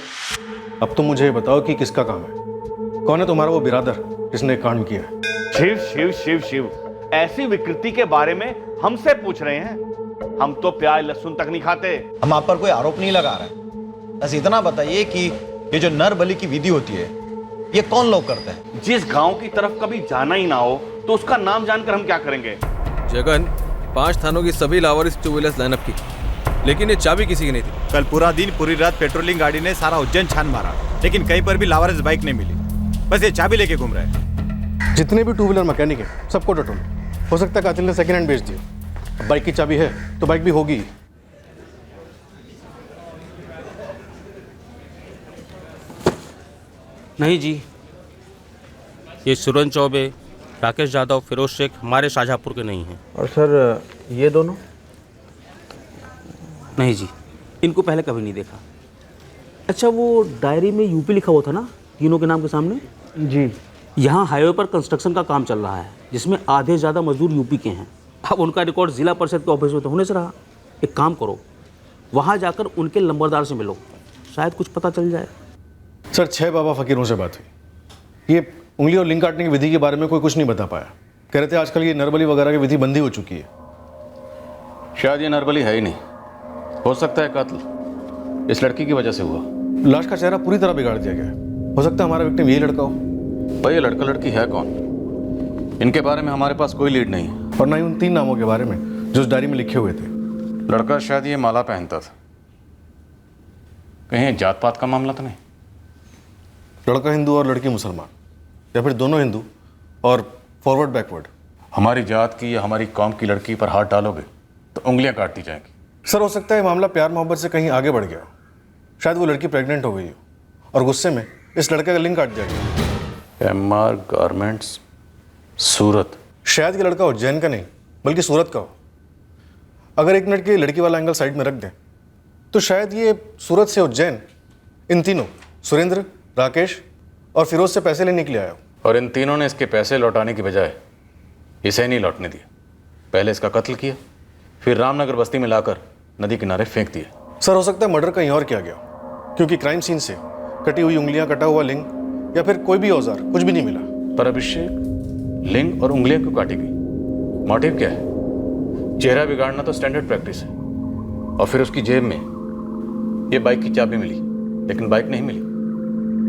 अब तुम मुझे बताओ कि किसका काम है? कौन है तुम्हारा वो बिरादर जिसने कांड किया है? शिव शिव शिव शिव, ऐसी विकृति के बारे में हमसे पूछ रहे हैं? हम तो प्याज लहसुन तक नहीं खाते। हम आप पर कोई आरोप नहीं लगा रहे, बस इतना बताइए कि ये जो नर बलि की विधि होती है ये कौन लोग करते हैं? जिस गांव की तरफ कभी जाना ही ना हो तो उसका नाम जानकर हम क्या करेंगे? जगन, 5 थानों की सभी लावारिस 2 व्हीलर्स लाइनअप की। लेकिन ये चाबी किसी की नहीं थी। कल पूरा दिन पूरी रात पेट्रोलिंग गाड़ी ने सारा उज्जैन छान मारा, लेकिन कहीं पर भी लावारिस बाइक नहीं मिली। बस ये चाबी लेके घूम रहे हैं। जितने भी टू व्हीलर मैकेनिक हैं सबको टटोल। हो सकता है कातिल ने सेकेंड हैंड बेच दिया। अब बाइक की चाबी है तो बाइक भी होगी। नहीं जी, ये सुरेंद्र चौबे, राकेश यादव, फिरोज शेख हमारे शाहजहाँपुर के नहीं हैं। और सर ये दोनों? नहीं जी, इनको पहले कभी नहीं देखा। अच्छा, वो डायरी में यूपी लिखा हुआ था ना तीनों के नाम के सामने? जी। यहाँ हाईवे पर कंस्ट्रक्शन का काम चल रहा है जिसमें आधे से ज़्यादा मजदूर यूपी के हैं। अब उनका रिकॉर्ड जिला परिषद के ऑफिस में तो होने से रहा। एक काम करो, वहाँ जाकर उनके नंबरदार से मिलो, शायद कुछ पता चल जाए। सर 6 बाबा फकीरों से बात हुई। ये उंगली और लिंक काटने की विधि के बारे में कोई कुछ नहीं बता पाया। कह रहे थे आजकल ये नरबली वगैरह की विधि बंदी हो चुकी है। शायद ये नरबली है ही नहीं, हो सकता है कत्ल इस लड़की की वजह से हुआ। लाश का चेहरा पूरी तरह बिगाड़ दिया गया है। हो सकता है हमारा विक्टिम यही लड़का हो। भाई ये लड़का लड़की है कौन? इनके बारे में हमारे पास कोई लीड नहीं है। और ना ही उन 3 नामों के बारे में जो उस डायरी में लिखे हुए थे। लड़का शायद ये माला पहनता था। कहीं जात पात का मामला तो नहीं? लड़का हिंदू और लड़की मुसलमान, या फिर दोनों हिंदू और फॉरवर्ड बैकवर्ड। हमारी जात की या हमारी कौम की लड़की पर हाथ डालोगे तो उंगलियां काट दी जाएंगी। सर हो सकता है मामला प्यार मोहब्बत से कहीं आगे बढ़ गया हो। शायद वो लड़की प्रेग्नेंट हो गई हो और गुस्से में इस लड़के का लिंक काट दिया गया। MR गारमेंट्स, सूरत। शायद ये लड़का उज्जैन का नहीं बल्कि सूरत का हो। अगर 1 मिनट के लड़की वाला एंगल साइड में रख दें तो शायद ये सूरत से उज्जैन इन तीनों सुरेंद्र, राकेश और फिरोज से पैसे लेने के लिए आया हो। और इन तीनों ने इसके पैसे लौटाने की बजाय इसे नहीं लौटने दिया। पहले इसका कत्ल किया, फिर रामनगर बस्ती में लाकर नदी किनारे फेंक दिया। सर हो सकता है मर्डर कहीं और किया गया हो, क्योंकि क्राइम सीन से कटी हुई उंगलियां, कटा हुआ लिंग या फिर कोई भी औजार कुछ भी नहीं मिला। पर अभिषेक, लिंग और उंगलियां क्यों काटी गई? मोटिव क्या है? चेहरा बिगाड़ना तो स्टैंडर्ड प्रैक्टिस है। और फिर उसकी जेब में ये बाइक की चाबी मिली, लेकिन बाइक नहीं मिली।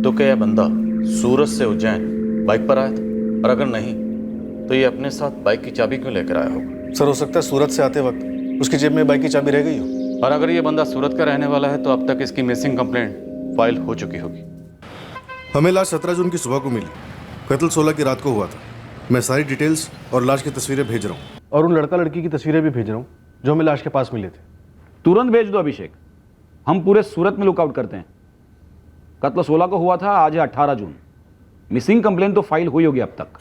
तो क्या यह बंदा सूरत से उज्जैन बाइक पर आया था? और अगर नहीं तो ये अपने साथ बाइक की चाबी क्यों लेकर आया होगा? सर हो सकता है सूरत से आते वक्त उसकी जेब में बाइक की चाबी रह गई हो। और अगर ये बंदा सूरत का रहने वाला है तो अब तक इसकी मिसिंग कंप्लेंट फाइल हो चुकी होगी। हमें लाश 17 जून की सुबह को मिली। कत्ल 16 की रात को हुआ था। मैं सारी डिटेल्स और लाश की तस्वीरें भेज रहा हूँ, और उन लड़का लड़की की तस्वीरें भी भेज रहा हूँ जो हमें लाश के पास मिले थे। तुरंत भेज दो अभिषेक, हम पूरे सूरत में लुकआउट करते हैं। कत्ल 16 को हुआ था, आज है 18 जून। मिसिंग कंप्लेन तो फाइल हुई होगी अब तक।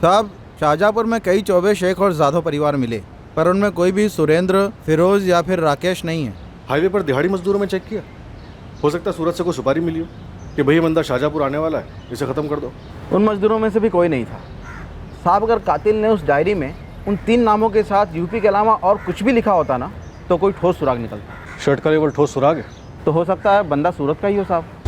साहब, शाहजहाँपुर में कई चौबे, शेख और जाधव परिवार मिले, पर उनमें कोई भी सुरेंद्र, फिरोज या फिर राकेश नहीं है। हाईवे पर दिहाड़ी मजदूरों में चेक किया। हो सकता है सूरत से कोई सुपारी मिली हो कि भई बंदा शाहजहाँपुर आने वाला है, इसे ख़त्म कर दो। उन मजदूरों में से भी कोई नहीं था। साहब, अगर कातिल ने उस डायरी में उन 3 नामों के साथ यूपी के अलावा और कुछ भी लिखा होता ना, तो कोई ठोस सुराग निकलता। शर्ट का लेवल ठोस सुराग है तो हो सकता है बंदा सूरत का ही हो साहब।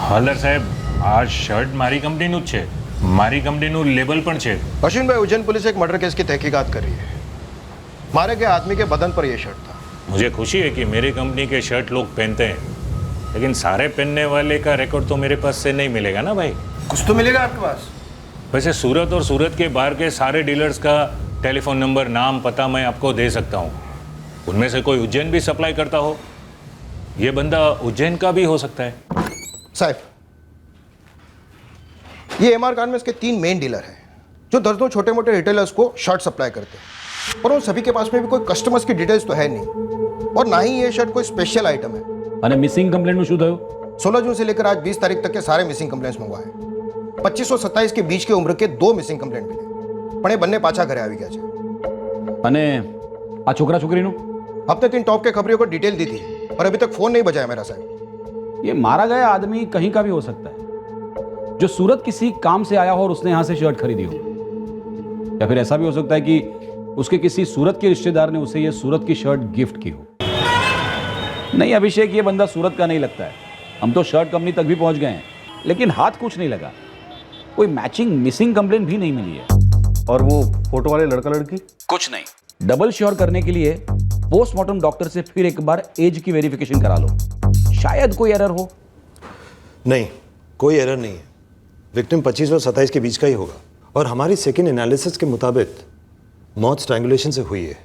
હાલર સાહેબ, આ શર્ટ મારી કંપનીનું જ છે, મારી કંપનીનું લેબલ પણ છે। अश्विन भाई, उज्जैन पुलिस एक मर्डर केस की तहकीकात कर रही है। मारे गए आदमी के बदन पर यह शर्ट था। मुझे खुशी है कि मेरी कंपनी के शर्ट लोग पहनते हैं, लेकिन सारे पहनने वाले का रिकॉर्ड तो मेरे पास से नहीं मिलेगा ना भाई। कुछ तो मिलेगा आपके पास। वैसे सूरत और सूरत के बाहर के सारे डीलर्स का टेलीफोन नंबर, नाम, पता मैं आपको दे सकता हूँ। उनमें से कोई उज्जैन भी सप्लाई करता हो। ये बंदा उज्जैन का भी हो सकता है। साहब, ये MR गारमेंट्स के 3 मेन डीलर हैं जो दर्जनों छोटे मोटे रिटेलर्स को शर्ट सप्लाई करते हैं, पर उन सभी के पास में भी कोई कस्टमर्स की डिटेल्स तो है नहीं, और ना ही ये शर्ट कोई स्पेशल आइटम है। અને મિસિંગ કમ્પ્લેન્ટનું શું થયું? 16 जून से लेकर आज 20 तारीख तक के सारे मिसिंग कंप्लेंट्स मंगवाए। 25 और 27 के बीच के उम्र के 2 मिसिंग कंप्लेंट मिले, पण એ બંને પાછા ઘરે આવી ગયા છે। અને આ છોકરા છોકરીનું? हफ्ते 3 टॉप के खबरियों को डिटेल दी थी, पर अभी तक फोन नहीं बजाया मेरा साहब। ये मारा गया आदमी कहीं का भी हो सकता है। जो सूरत किसी काम से आया हो और उसने यहां से शर्ट खरीदी हो। या फिर ऐसा भी हो सकता है कि उसके किसी सूरत के रिश्तेदार ने उसे ये सूरत की शर्ट गिफ्ट की हो। नहीं अभिषेक, ये बंदा सूरत का नहीं लगता है। हम तो शर्ट कंपनी तक भी पहुंच गए हैं, लेकिन हाथ कुछ नहीं लगा। कोई मैचिंग मिसिंग कंप्लेंट भी नहीं मिली है। और वो फोटो वाले लड़का लड़की? कुछ नहीं। डबल श्योर करने के लिए पोस्टमार्टम डॉक्टर से फिर एक बार एज की वेरिफिकेशन करा लो, शायद कोई एरर हो। नहीं, कोई एरर नहीं है। विक्टिम 25 और 27 के बीच का ही होगा। और हमारी सेकेंड एनालिसिस के मुताबिक मौत स्ट्रैंगुलेशन से हुई है,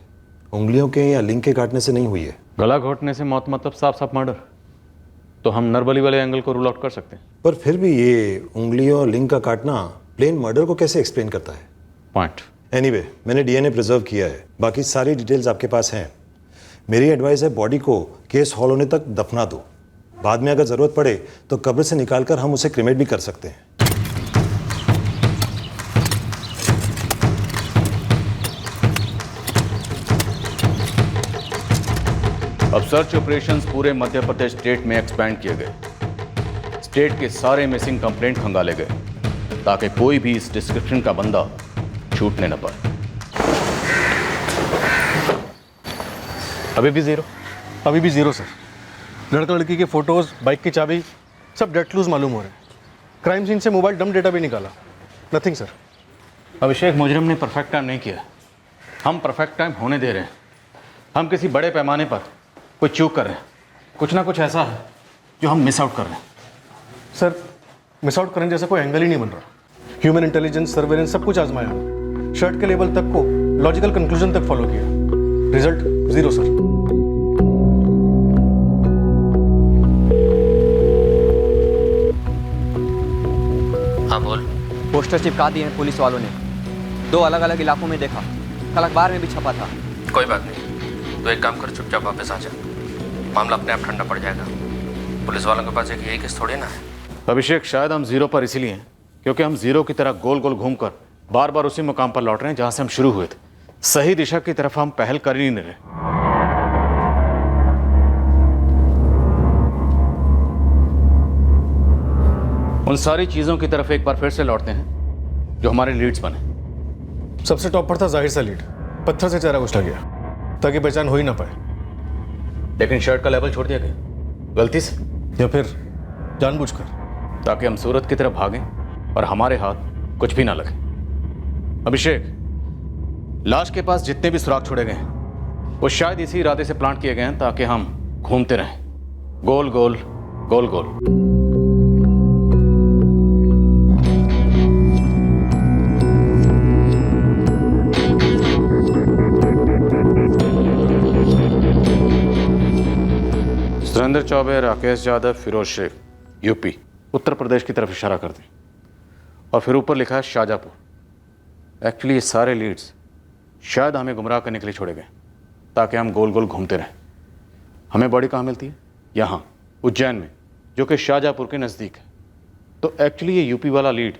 उंगलियों के या लिंग के काटने से नहीं हुई है। गला घोटने से मौत मतलब साफ साफ मर्डर, तो हम नरबली वाले एंगल को रूल आउट कर सकते हैं। पर फिर भी ये उंगलियों और लिंग का काटना प्लेन मर्डर को कैसे एक्सप्लेन करता है? पॉइंट। एनीवे, मैंने डीएनए प्रिजर्व किया है, बाकी सारी डिटेल्स आपके पास हैं। मेरी एडवाइस है बॉडी को केस हॉल होने तक दफना दो। बाद में अगर जरूरत पड़े तो कब्र से निकालकर हम उसे क्रिमेट भी कर सकते हैं। अब सर्च ऑपरेशंस पूरे मध्य प्रदेश स्टेट में एक्सपैंड किए गए। स्टेट के सारे मिसिंग कंप्लेंट खंगाले गए ताकि कोई भी इस डिस्क्रिप्शन का बंदा छूटने न पाए। अभी भी जीरो? अभी भी जीरो सर। लड़का लड़की के फोटोज, बाइक की चाबी सब डेड क्लूज मालूम हो रहे हैं। क्राइम सीन से मोबाइल डंप डेटा भी निकाला। Nothing sir. अभिषेक, मुजरिम ने परफेक्ट टाइम नहीं किया, हम परफेक्ट टाइम होने दे रहे हैं। हम किसी बड़े पैमाने पर कोई चूक कर रहे हैं। कुछ ना कुछ ऐसा है जो हम मिस आउट कर रहे हैं। सर, मिस आउट करने जैसा कोई एंगल ही नहीं बन रहा। ह्यूमन इंटेलिजेंस, सर्वेलेंस सब कुछ आजमाया, शर्ट के लेबल तक को लॉजिकल कंक्लूजन तक फॉलो किया, रिजल्ट जीरो सर। हाँ बोल। पोस्टर चिपका दिए हैं पुलिस वालों ने, 2 अलग अलग इलाकों में देखा, कल अखबार में भी छपा था। कोई बात नहीं, तो एक काम कर, चुपचाप वापस आ जा, मामला अपने आप ठंडा पड़ जाएगा। पुलिस वालों के पास एक यही केस थोड़ी ना है। अभिषेक, शायद हम जीरो पर इसीलिए हैं क्योंकि हम जीरो की तरह गोल गोल घूमकर बार बार उसी मुकाम पर लौट रहे हैं जहां से हम शुरू हुए थे। सही दिशा की तरफ हम पहल कर ही नहीं रहे। उन सारी चीजों की तरफ एक बार फिर से लौटते हैं जो हमारे लीड्स बने। सबसे टॉप पर था जाहिर सा लीड, पत्थर से चेहरा उछला गया ताकि पहचान हो ही ना पाए। लेकिन शर्ट का लेवल छोड़ दिया गया, गलती से या फिर जानबूझकर, ताकि हम सूरत की तरफ भागें और हमारे हाथ कुछ भी ना लगे। अभिषेक, लाश के पास जितने भी सुराग छोड़े गए हैं वो शायद इसी इरादे से प्लांट किए गए हैं ताकि हम घूमते रहें, गोल गोल गोल गोल। सुरेंद्र चौबे, राकेश यादव, फिरोज शेख, यूपी, उत्तर प्रदेश की तरफ इशारा कर दें। और फिर ऊपर लिखा है शाहजहाँपुर। एक्चुअली ये सारे लीड्स शायद हमें गुमराह करने के लिए छोड़े गए ताकि हम गोल गोल घूमते रहें। हमें बॉडी कहाँ मिलती है? यहाँ उज्जैन में, जो कि शाहजहाँपुर के नज़दीक है। तो एक्चुअली ये यूपी वाला लीड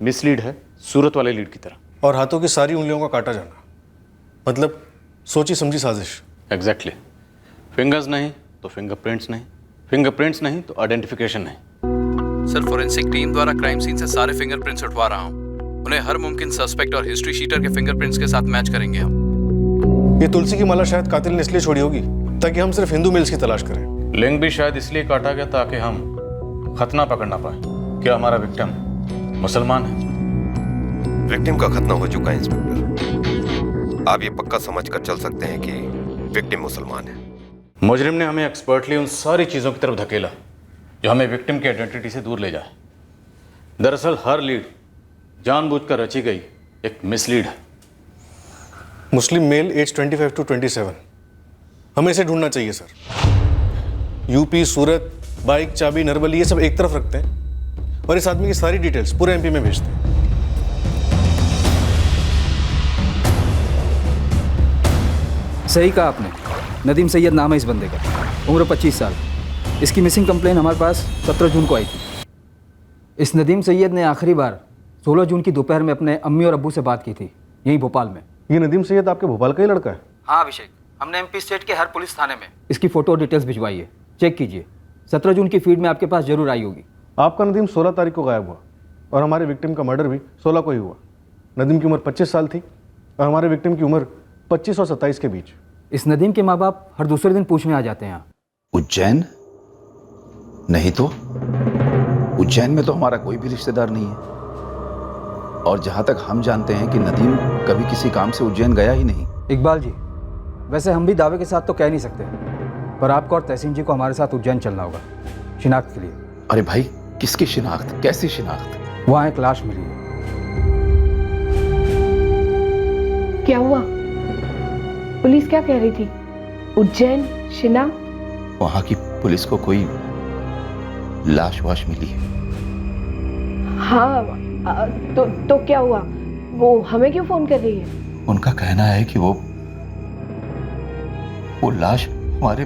मिसलीड है सूरत वाले लीड की तरह। और हाथों की सारी उंगलियों का काटा जाना, मतलब सोची समझी साजिश। एग्जैक्टली। फिंगर्स नहीं तो फिंगरप्रिंट्स नहीं, फिंगरप्रिंट्स नहीं तो आइडेंटिफिकेशन नहीं। सर, फोरेंसिक टीम द्वारा क्राइम सीन से सारे फिंगरप्रिंट्स उठवा रहा हूँ। उन्हें हर मुमकिन सस्पेक्ट और हिस्ट्री शीटर के फिंगरप्रिंट्स के साथ मैच करेंगे हम। ये तुलसी की माला शायद कातिल ने इसलिए छोड़ी होगी ताकि हम सिर्फ हिंदू मेल्स की तलाश करें। लिंग भी शायद इसलिए काटा गया ताकि हम खतना पकड़ना पाए। क्या हमारा विक्टिम मुसलमान है? विक्टिम का खतना हो चुका है इंस्पेक्टर। आप ये पक्का समझ कर चल सकते हैं कि विक्टिम मुसलमान है। मुजरिम ने हमें एक्सपर्टली उन सारी चीज़ों की तरफ धकेला जो हमें विक्टिम की आइडेंटिटी से दूर ले जाए। दरअसल हर लीड जानबूझकर रची गई एक मिसलीड है। मुस्लिम मेल एज 25 to 27, हमें इसे ढूंढना चाहिए सर। यूपी, सूरत, बाइक, चाबी, नरबली, ये सब एक तरफ रखते हैं और इस आदमी की सारी डिटेल्स पूरे एमपी में भेजते हैं। सही कहा आपने, नदीम सैयद नाम है इस बंदे का, उम्र 25 साल। इसकी मिसिंग कंप्लेन हमारे पास 17 जून को आई थी। इस नदीम सैयद ने आखिरी बार 16 जून की दोपहर में अपने अम्मी और अब्बू से बात की थी, यहीं भोपाल में। ये नदीम सैयद आपके भोपाल का ही लड़का है? हाँ अभिषेक, हमने एमपी स्टेट के हर पुलिस थाने में इसकी फ़ोटो और डिटेल्स भिजवाई है, चेक कीजिए। 17 जून की फीड में आपके पास जरूर आई होगी। आपका नदीम 16 तारीख को गायब हुआ, और हमारे विक्टिम का मर्डर भी 16 को ही हुआ। नदीम की उम्र 25 साल थी और हमारे विक्टिम की उम्र 25 और 27 के बीच। इस नदीम के माँ बाप हर दूसरे दिन पूछने आ जाते हैं यहाँ। उज्जैन? नहीं तो उज्जैन में तो हमारा कोई भी रिश्तेदार नहीं है, और जहां तक हम जानते हैं कि नदीम कभी किसी काम से उज्जैन गया ही नहीं। इकबाल जी, वैसे हम भी दावे के साथ तो कह नहीं सकते, पर आपको और तहसीन जी को हमारे साथ उज्जैन चलना होगा शिनाख्त के लिए। अरे भाई, किसकी शिनाख्त? कैसी शिनाख्त? वहाँ एक लाश मिली है। क्या हुआ? पुलिस क्या कह रही थी? उज्जैन शिनाख्त? वहां की पुलिस को कोई लाश वाश मिली है? हाँ, तो क्या हुआ? वो हमें क्यों फोन कर रही है? उनका कहना है कि वो लाश हमारे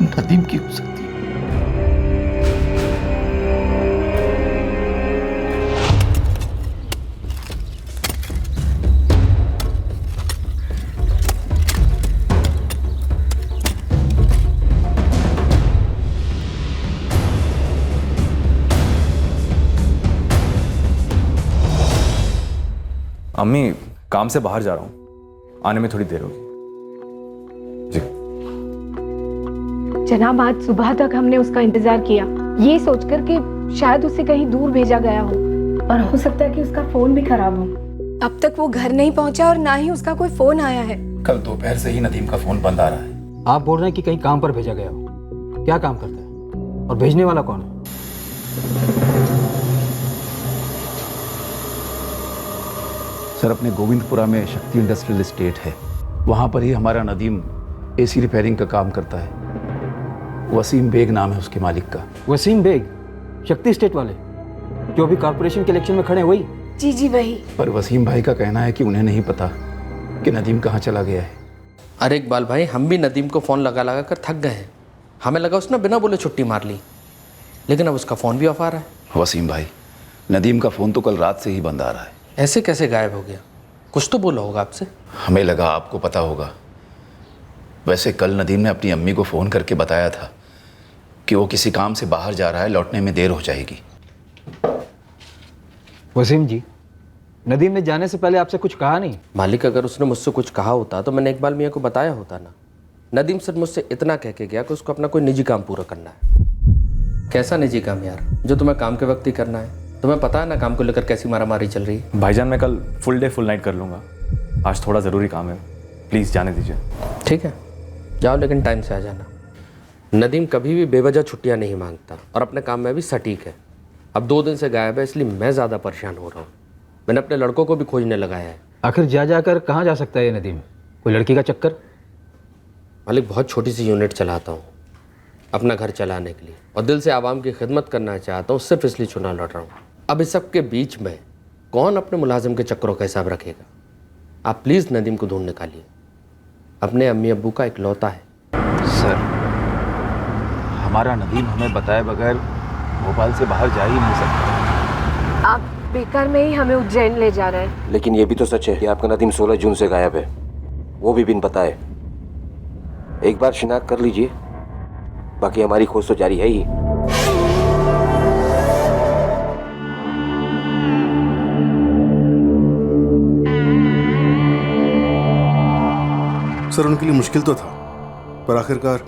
नदीम की हो सकती है। अम्मी, काम से बाहर जा रहा हूँ, आने में थोड़ी देर होगी। जी जनाब, आज सुबह तक हमने उसका इंतजार किया, ये सोचकर कि शायद उसे कहीं दूर भेजा गया हो, और हो सकता है कि उसका फोन भी खराब हो। अब तक वो घर नहीं पहुंचा और ना ही उसका कोई फोन आया है। कल दोपहर से ही नदीम का फोन बंद आ रहा है। आप बोल रहे हैं कि कहीं काम पर भेजा गया हो। क्या काम करता है और भेजने वाला कौन है? सर, अपने गोविंदपुरा में शक्ति इंडस्ट्रियल एस्टेट है, वहाँ पर ही हमारा नदीम एसी रिपेयरिंग का काम करता है। वसीम बेग नाम है उसके मालिक का। वसीम बेग? शक्ति स्टेट वाले जो अभी कॉर्पोरेशन के इलेक्शन में खड़े? वही? जी जी वही। पर वसीम भाई का कहना है कि उन्हें नहीं पता कि नदीम कहाँ चला गया है। अरे इकबाल भाई, हम भी नदीम को फ़ोन लगा लगा कर थक गए हैं। हमें लगा उसने बिना बोले छुट्टी मार ली, लेकिन अब उसका फ़ोन भी ऑफ आ रहा है। वसीम भाई, नदीम का फ़ोन तो कल रात से ही बंद आ रहा है। ऐसे कैसे गायब हो गया? कुछ तो बोला होगा आपसे। हमें लगा आपको पता होगा। वैसे कल नदीम ने अपनी अम्मी को फ़ोन करके बताया था कि वो किसी काम से बाहर जा रहा है, लौटने में देर हो जाएगी। वसीम जी, नदीम ने जाने से पहले आपसे कुछ कहा नहीं? मालिक, अगर उसने मुझसे कुछ कहा होता तो मैंने इकबाल मियाँ को बताया होता ना। नदीम सिर्फ मुझसे इतना कह के गया कि उसको अपना कोई निजी काम पूरा करना है। कैसा निजी काम यार, जो तुम्हें काम के वक्त ही करना है? तुम्हें पता है ना काम को लेकर कैसी मारामारी चल रही है। भाईजान, मैं कल फुल डे फुल नाइट कर लूँगा, आज थोड़ा ज़रूरी काम है, प्लीज़ जाने दीजिए। ठीक है, जाओ, लेकिन टाइम से आ जाना। नदीम कभी भी बेवजह छुट्टियां नहीं मांगता और अपने काम में भी सटीक है। अब 2 दिन से गायब है, इसलिए मैं ज़्यादा परेशान हो रहा हूँ। मैंने अपने लड़कों को भी खोजने लगाया है। आखिर जाकर कहाँ जा सकता है ये नदीम? कोई लड़की का चक्कर? मालिक, बहुत छोटी सी यूनिट चलाता हूँ अपना घर चलाने के लिए, और दिल से आवाम की खिदमत करना चाहता हूँ, सिर्फ इसलिए चुनाव लड़ रहा हूँ। अब इस सब के बीच में कौन अपने मुलाजिम के चक्करों का हिसाब रखेगा? आप प्लीज़ नदीम को ढूंढ निकालिए, अपने अम्मी अब्बू का इकलौता है। सर, हमारा नदीम हमें बताए बगैर भोपाल से बाहर जा ही नहीं सकता। आप बेकार में ही हमें उज्जैन ले जा रहे हैं। लेकिन ये भी तो सच है कि आपका नदीम 16 जून से गायब है, वो भी बिन बताए। एक बार शिनाख्त कर लीजिए, बाकी हमारी खोज तो जारी है ही। सर, उनके लिए मुश्किल तो था, पर आखिरकार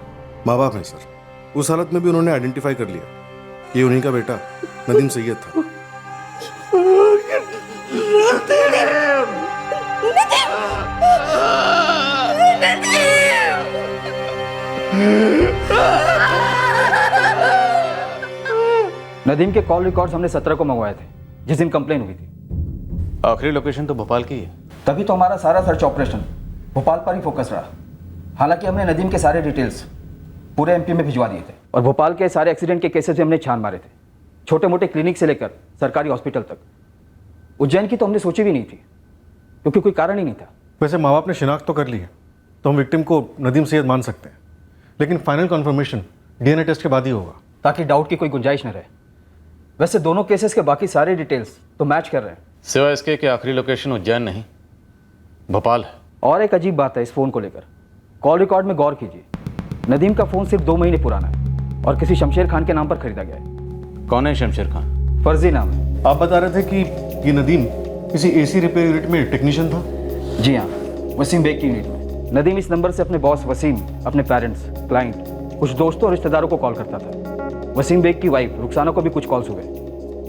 माँ बाप हैं सर। उस हालत में भी उन्होंने आइडेंटिफाई कर लिया ये उन्हीं का बेटा नदीम सैयद था। नदीम के कॉल रिकॉर्ड्स हमने 17 को मंगवाए थे, जिस दिन कंप्लेन हुई थी। आखिरी लोकेशन तो भोपाल की है। तभी तो हमारा सारा सर्च ऑपरेशन भोपाल पर ही फोकस रहा। हालांकि हमने नदीम के सारे डिटेल्स पूरे एमपी में भिजवा दिए थे, और भोपाल के सारे एक्सीडेंट के केसेस में हमने छान मारे थे, छोटे मोटे क्लिनिक से लेकर सरकारी हॉस्पिटल तक। उज्जैन की तो हमने सोची भी नहीं थी, क्योंकि कोई कारण ही नहीं था। वैसे माँ बाप ने शिनाख्त तो कर ली है, तो हम विक्टिम को नदीम सैयद मान सकते हैं, लेकिन फाइनल कंफर्मेशन डीएनए टेस्ट के बाद ही होगा, ताकि डाउट की कोई गुंजाइश न रहे। वैसे दोनों केसेस के बाकी सारे डिटेल्स तो मैच कर रहे हैं, सिवाय इसके कि आखिरी लोकेशन उज्जैन नहीं भोपाल है। और एक अजीब बात है इस फ़ोन को लेकर। कॉल रिकॉर्ड में गौर कीजिए, नदीम का फ़ोन सिर्फ 2 महीने पुराना है और किसी शमशेर खान के नाम पर खरीदा गया है। कौन है शमशेर खान? फर्जी नाम है। आप बता रहे थे कि ये नदीम किसी एसी रिपेयर यूनिट में टेक्नीशियन था। जी हाँ, वसीम बेग की यूनिट में। नदीम इस नंबर से अपने बॉस वसीम, अपने पेरेंट्स, क्लाइंट, कुछ दोस्तों और रिश्तेदारों को कॉल करता था। वसीम बेग की वाइफ रुखसाना को भी कुछ कॉल्स हुए।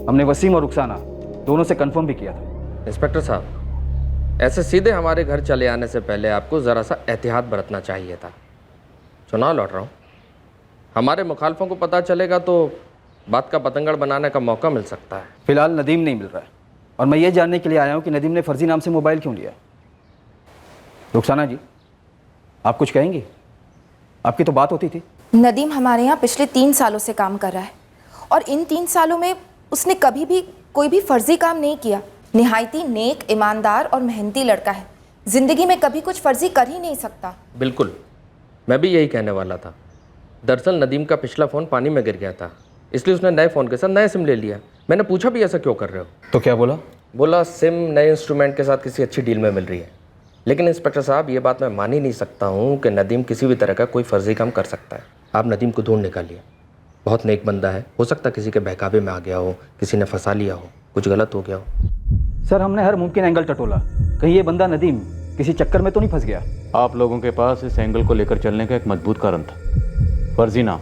हमने वसीम और रुखसाना दोनों से कंफर्म भी किया था। इंस्पेक्टर साहब, ऐसे सीधे हमारे घर चले आने से पहले आपको ज़रा सा एहतियात बरतना चाहिए था। चुनाव लड़ रहा हूँ, हमारे मुखालफों को पता चलेगा तो बात का पतंगड़ बनाने का मौका मिल सकता है। फिलहाल नदीम नहीं मिल रहा है और मैं ये जानने के लिए आया हूँ कि नदीम ने फर्जी नाम से मोबाइल क्यों लिया। रुखसाना जी, आप कुछ कहेंगी? आपकी तो बात होती थी। नदीम हमारे यहाँ पिछले 3 सालों से काम कर रहा है और इन 3 सालों में उसने कभी भी कोई भी फर्जी काम नहीं किया। निहायती नेक, ईमानदार और मेहनती लड़का है। जिंदगी में कभी कुछ फर्जी कर ही नहीं सकता। बिल्कुल, मैं भी यही कहने वाला था। दरअसल नदीम का पिछला फ़ोन पानी में गिर गया था, इसलिए उसने नए फ़ोन के साथ नया सिम ले लिया। मैंने पूछा भी ऐसा क्यों कर रहे हो, तो क्या बोला? बोला सिम नए इंस्ट्रूमेंट के साथ किसी अच्छी डील में मिल रही है। लेकिन इंस्पेक्टर साहब, ये बात मैं मान ही नहीं सकता हूँ कि नदीम किसी भी तरह का कोई फर्जी काम कर सकता है। आप नदीम को ढूंढ निकालिए, बहुत नेक बंदा है। हो सकता है किसी के बहकावे में आ गया हो, किसी ने फंसा लिया हो, कुछ गलत हो गया हो। सर, हमने हर मुमकिन एंगल टटोला, कहीं ये बंदा नदीम किसी चक्कर में तो नहीं फंस गया। आप लोगों के पास इस एंगल को लेकर चलने का एक मजबूत कारण था, फर्जी नाम।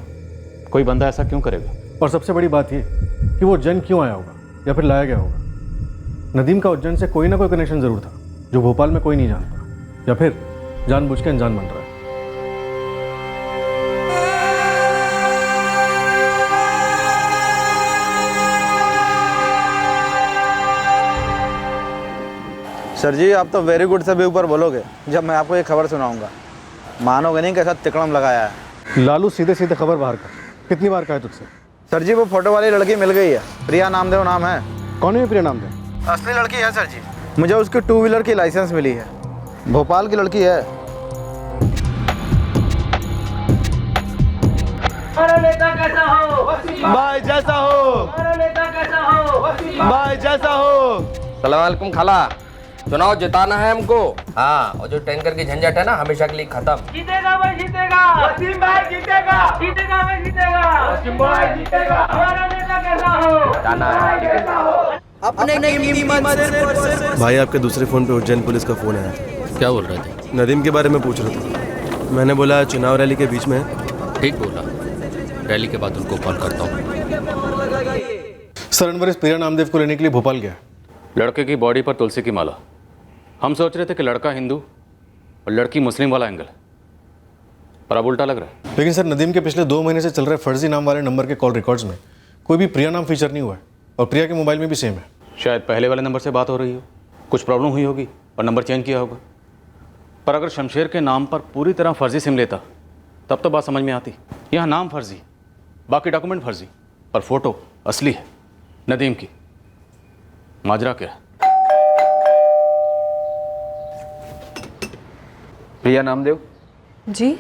कोई बंदा ऐसा क्यों करेगा? और सबसे बड़ी बात ये कि वो उज्जैन क्यों आया होगा या फिर लाया गया होगा। नदीम का उज्जैन से कोई ना कोई कनेक्शन जरूर था जो भोपाल में कोई नहीं जानता, या फिर जानबूझ के अनजान बन रहा है। सर जी, आप तो वेरी गुड से भी ऊपर बोलोगे जब मैं आपको ये खबर सुनाऊंगा। मानोगे नहीं कैसा तिकड़म लगाया है। लालू, सीधे सीधे खबर बाहर कर। कितनी बार कहा है तुझसे? सर जी, वो फोटो वाली लड़की मिल गई है, प्रिया नामदेव नाम है। कौन है प्रिया नामदेव? असली लड़की है सर जी, मुझे उसकी 2 व्हीलर की लाइसेंस मिली है। भोपाल की लड़की है। कैसा हो भाई जैसा हो, कैसा हो भाई जैसा हो। सलाम वालेकुम खाला, चुनाव जिताना है हमको। हाँ, और जो टैंकर की झंझट है ना, हमेशा के लिए खत्म। जीतेगा भाई, जीतेगा वसीम भाई, जीतेगा जीतेगा भाई, जीतेगा वसीम भाई, जीतेगा। हमारा नेता कैसा हो, जाना है अपने कीमत से। भाई, आपके दूसरे फ़ोन पे उज्जैन पुलिस का फ़ोन आया। क्या बोल रहे थे? नदीम के बारे में पूछ रहा था। मैंने बोला चुनाव रैली के बीच में। ठीक बोला, रैली के बाद उनको कॉल करता हूँ। सर, अनवर इस प्रिया नामदेव को लेने के लिए भोपाल गया। लड़के की बॉडी पर तुलसी की माला। हम सोच रहे थे कि लड़का हिंदू और लड़की मुस्लिम वाला एंगल, पर अब उल्टा लग रहा है। लेकिन सर, नदीम के पिछले 2 महीने से चल रहे फर्जी नाम वाले नंबर के कॉल रिकॉर्ड्स में कोई भी प्रिया नाम फीचर नहीं हुआ है और प्रिया के मोबाइल में भी सेम है। शायद पहले वाले नंबर से बात हो रही हो, कुछ प्रॉब्लम हुई होगी और नंबर चेंज किया होगा। पर अगर शमशेर के नाम पर पूरी तरह फर्जी सिम लेता तब तो बात समझ में आती। यहाँ नाम फर्जी, बाकी डॉक्यूमेंट फर्जी, पर फोटो असली है नदीम की। माजरा क्या है? प्रिया नामदेव जी,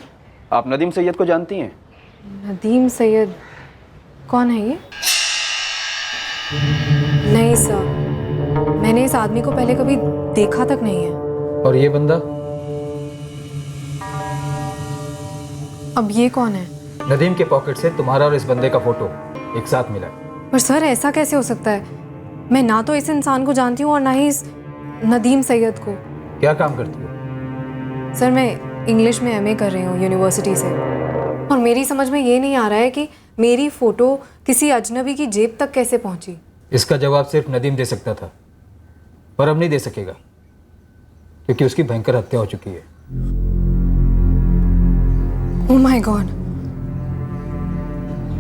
आप नदीम सैयद को जानती हैं? नदीम सैयद कौन है ये? नहीं सर, मैंने इस आदमी को पहले कभी देखा तक नहीं है। और ये बंदा? अब ये कौन है? नदीम के पॉकेट से तुम्हारा और इस बंदे का फोटो एक साथ मिला है। पर सर, ऐसा कैसे हो सकता है? मैं ना तो इस इंसान को जानती हूँ और ना ही इस नदीम सैयद को। क्या काम करती हो? सर, मैं इंग्लिश में MA कर रही हूँ यूनिवर्सिटी से, और मेरी समझ में ये नहीं आ रहा है कि मेरी फ़ोटो किसी अजनबी की जेब तक कैसे पहुँची। इसका जवाब सिर्फ नदीम दे सकता था, पर अब नहीं दे सकेगा क्योंकि उसकी भयंकर हत्या हो चुकी है। Oh my God!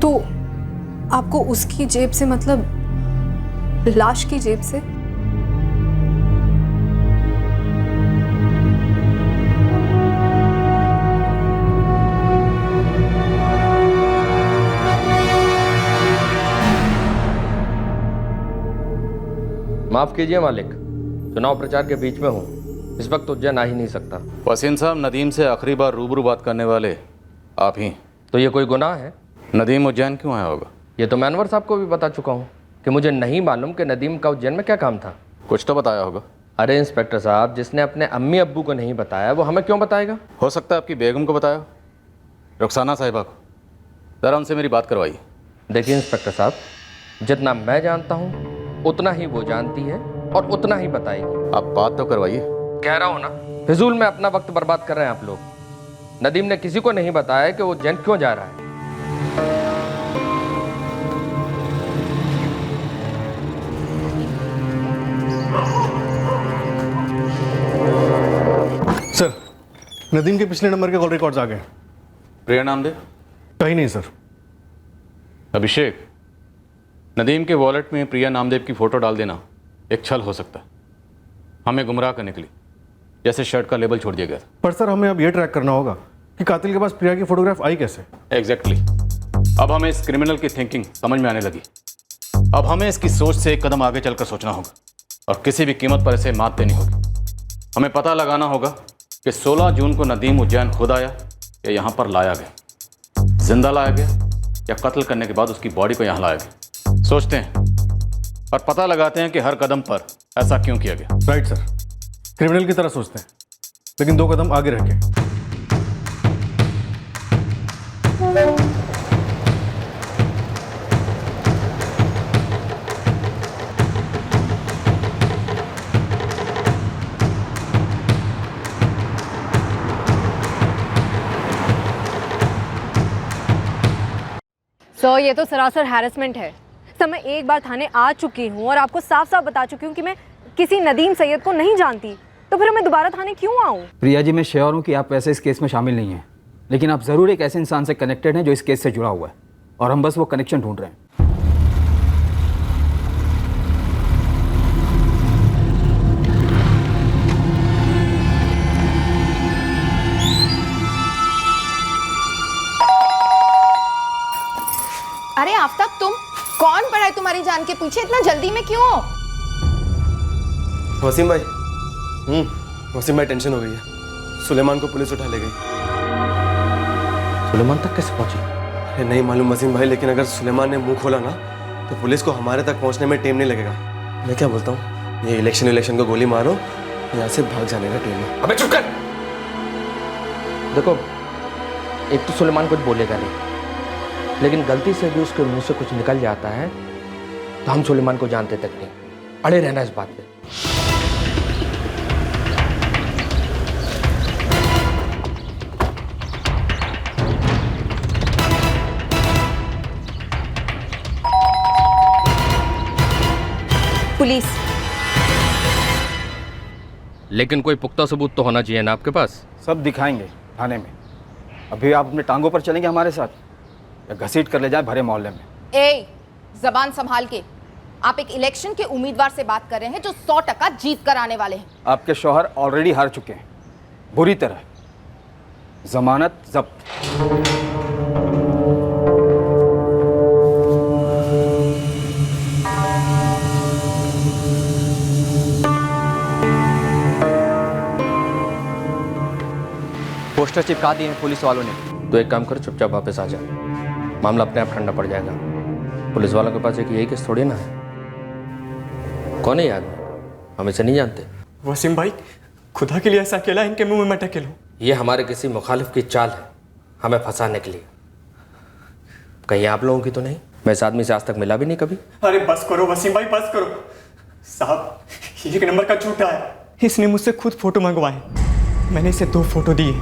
तो आपको उसकी जेब से मतलब लाश की जेब से? माफ कीजिए मालिक, चुनाव प्रचार के बीच में हूँ, इस वक्त उज्जैन आ ही नहीं सकता। वसीम साहब, नदीम से आखिरी बार रूबरू बात करने वाले आप ही। तो ये कोई गुनाह है? नदीम उज्जैन क्यों आया होगा? ये तो मैं अनवर साहब को भी बता चुका हूँ कि मुझे नहीं मालूम कि नदीम का उज्जैन में क्या काम था। कुछ तो बताया होगा। अरे इंस्पेक्टर साहब, जिसने अपने अम्मी अब्बू को नहीं बताया वो हमें क्यों बताएगा? हो सकता है आपकी बेगम को बताया, रुखसाना साहिबा को। ज़रा उनसे मेरी बात करवाइए। देखिए इंस्पेक्टर साहब, जितना मैं जानता हूँ उतना ही वो जानती है और उतना ही बताएगी। आप बात तो करवाइए। कह रहा हूँ ना, फिजूल में अपना वक्त बर्बाद कर रहे हैं आप लोग। नदीम ने किसी को नहीं बताया कि वो उज्जैन क्यों जा रहा है। सर, नदीम के पिछले नंबर के कॉल रिकॉर्ड्स आ गए। प्रिया नामदेव? कहीं नहीं सर। अभिषेक, नदीम के वॉलेट में प्रिया नामदेव की फ़ोटो डाल देना एक छल हो सकता है, हमें गुमराह करने के लिए, जैसे शर्ट का लेबल छोड़ दिया गया था। पर सर, हमें अब ये ट्रैक करना होगा कि कातिल के पास प्रिया की फोटोग्राफ आई कैसे। एग्जैक्टली। अब हमें इस क्रिमिनल की थिंकिंग समझ में आने लगी। अब हमें इसकी सोच से एक कदम आगे चलकर सोचना होगा और किसी भी कीमत पर इसे मात देनी होगी। हमें पता लगाना होगा कि 16 जून को नदीम उज्जैन खुद आया या यहाँ पर लाया गया, जिंदा लाया गया या कत्ल करने के बाद उसकी बॉडी को यहाँ लाया गया। सोचते हैं और पता लगाते हैं कि हर कदम पर ऐसा क्यों किया गया। राइट सर, क्रिमिनल की तरह सोचते हैं, लेकिन 2 कदम आगे रह के। सर, ये तो सरासर हैरेसमेंट है। सर, मैं एक बार थाने आ चुकी हूँ और आपको साफ साफ बता चुकी हूँ कि मैं किसी नदीम सैयद को नहीं जानती, तो फिर मैं दोबारा थाने क्यों आऊँ? प्रिया जी, मैं श्योर हूँ कि आप वैसे इस केस में शामिल नहीं हैं, लेकिन आप ज़रूर एक ऐसे इंसान से कनेक्टेड हैं जो इस केस से जुड़ा हुआ है, और हम बस वो कनेक्शन ढूंढ रहे हैं। अरे आफ्ताब, तुम कौन पड़ा है तुम्हारी जान के पीछे? इतना जल्दी में क्यों? वसीम भाई, वसीम भाई, टेंशन हो गई है। सुलेमान को पुलिस उठा ले गई। सुलेमान तक कैसे पहुंची? अरे नहीं मालूम वसीम भाई, लेकिन अगर सुलेमान ने मुंह खोला ना तो पुलिस को हमारे तक पहुंचने में टाइम नहीं लगेगा। मैं क्या बोलता हूँ, ये इलेक्शन को गोली मारो, यहाँ से भाग जाने का टाइम है। अबे चुप कर। देखो, एक तो सुलेमान कुछ बोलेगा नहीं, लेकिन गलती से भी उसके मुंह से कुछ निकल जाता है तो हम सुलेमान को जानते तक नहीं। अड़े रहना इस बात पे। पुलिस। लेकिन कोई पुख्ता सबूत तो होना चाहिए ना आपके पास? सब दिखाएंगे थाने में। अभी आप अपने टांगों पर चलेंगे हमारे साथ, या घसीट कर ले जाए भरे मोहल्ले में? ए, जबान संभाल के। आप एक इलेक्शन के उम्मीदवार से बात कर रहे हैं जो 100% जीत कर आने वाले हैं। आपके शौहर ऑलरेडी हार चुके हैं, बुरी तरह। जमानत जब्त। पोस्टर चिपका दिए हैं पुलिस वालों ने। तो एक काम कर, चुपचाप वापस आ जा, मामला अपने आप ठंडा पड़ जाएगा। पुलिस वालों के पास एक यही केस थोड़ी ना है। कौन है ये आदमी? हम इसे नहीं जानते। वसीम भाई, खुदा के लिए ऐसा अकेला इनके मुंह में मैं टकेलूं? ये हमारे किसी मुखालिफ की चाल है, हमें फंसाने के लिए। कहीं आप लोगों की तो नहीं? मैं इस आदमी से आज तक मिला भी नहीं कभी। अरे बस करो वसीम भाई, बस करो। साहब, 1 नंबर का झूठा है। इसने मुझसे खुद फोटो मंगवाए, मैंने इसे 2 फोटो दिए।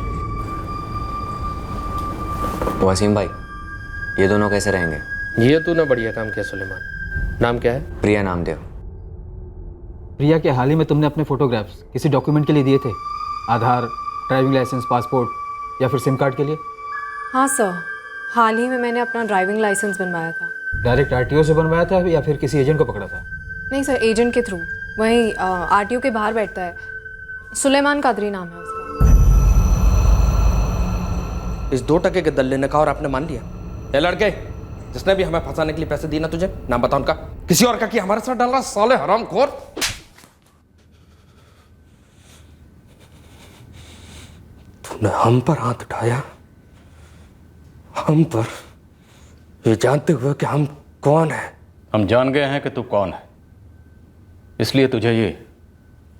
वसीम भाई, ये दोनों कैसे रहेंगे? ये तूने बढ़िया काम किया सुलेमान। नाम क्या है? प्रिया नामदेव। प्रिया के हाल ही में तुमने अपने फोटोग्राफ्स किसी डॉक्यूमेंट के लिए दिए थे? आधार, ड्राइविंग लाइसेंस, पासपोर्ट या फिर सिम कार्ड के लिए? हाँ सर, हाल ही में मैंने अपना ड्राइविंग लाइसेंस बनवाया था। डायरेक्ट आरटीओ से बनवाया था या फिर किसी एजेंट को पकड़ा था? नहीं सर, एजेंट के थ्रू। वहीं आरटीओ के बाहर बैठता है, सुलेमान कादरी नाम है उसका। इस 2 टके के दल्ले ने कहा और आपने मान लिया? ये लड़के, जिसने भी हमें फंसाने के लिए पैसे दिए ना तुझे, नाम बता उनका। किसी और का कि हमारे साथ डाल रहा, साले हरामखोर। तूने हम पर हाथ उठाया, हम पर, ये जानते हुए कि हम कौन है। हम जान गए हैं कि तू कौन है, इसलिए तुझे ये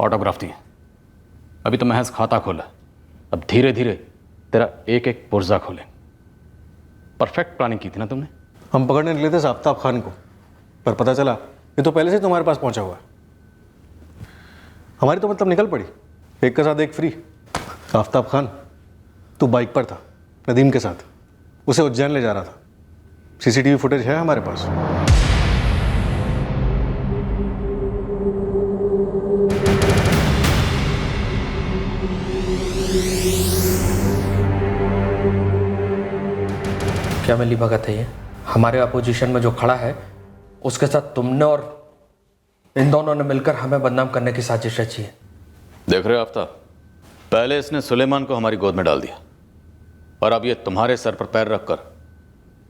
ऑटोग्राफ दिए। अभी तो महज खाता खोला, अब धीरे धीरे तेरा एक एक पुर्जा खोलें। परफेक्ट प्लानिंग की थी ना तुमने? हम पकड़ने निकले थे आफ्ताब खान को, पर पता चला ये तो पहले से तुम्हारे पास पहुंचा हुआ है। हमारी तो मतलब निकल पड़ी, एक के साथ एक फ्री। आफ्ताब खान, तू बाइक पर था नदीम के साथ, उसे उज्जैन ले जा रहा था। सीसीटीवी फुटेज है हमारे पास। क्या मिली भगत है ये? हमारे अपोजिशन में जो खड़ा है उसके साथ तुमने और इन दोनों ने मिलकर हमें बदनाम करने की साजिश रची है। देख रहे हो आफ्ताब, पहले इसने सुलेमान को हमारी गोद में डाल दिया और अब ये तुम्हारे सर पर पैर रखकर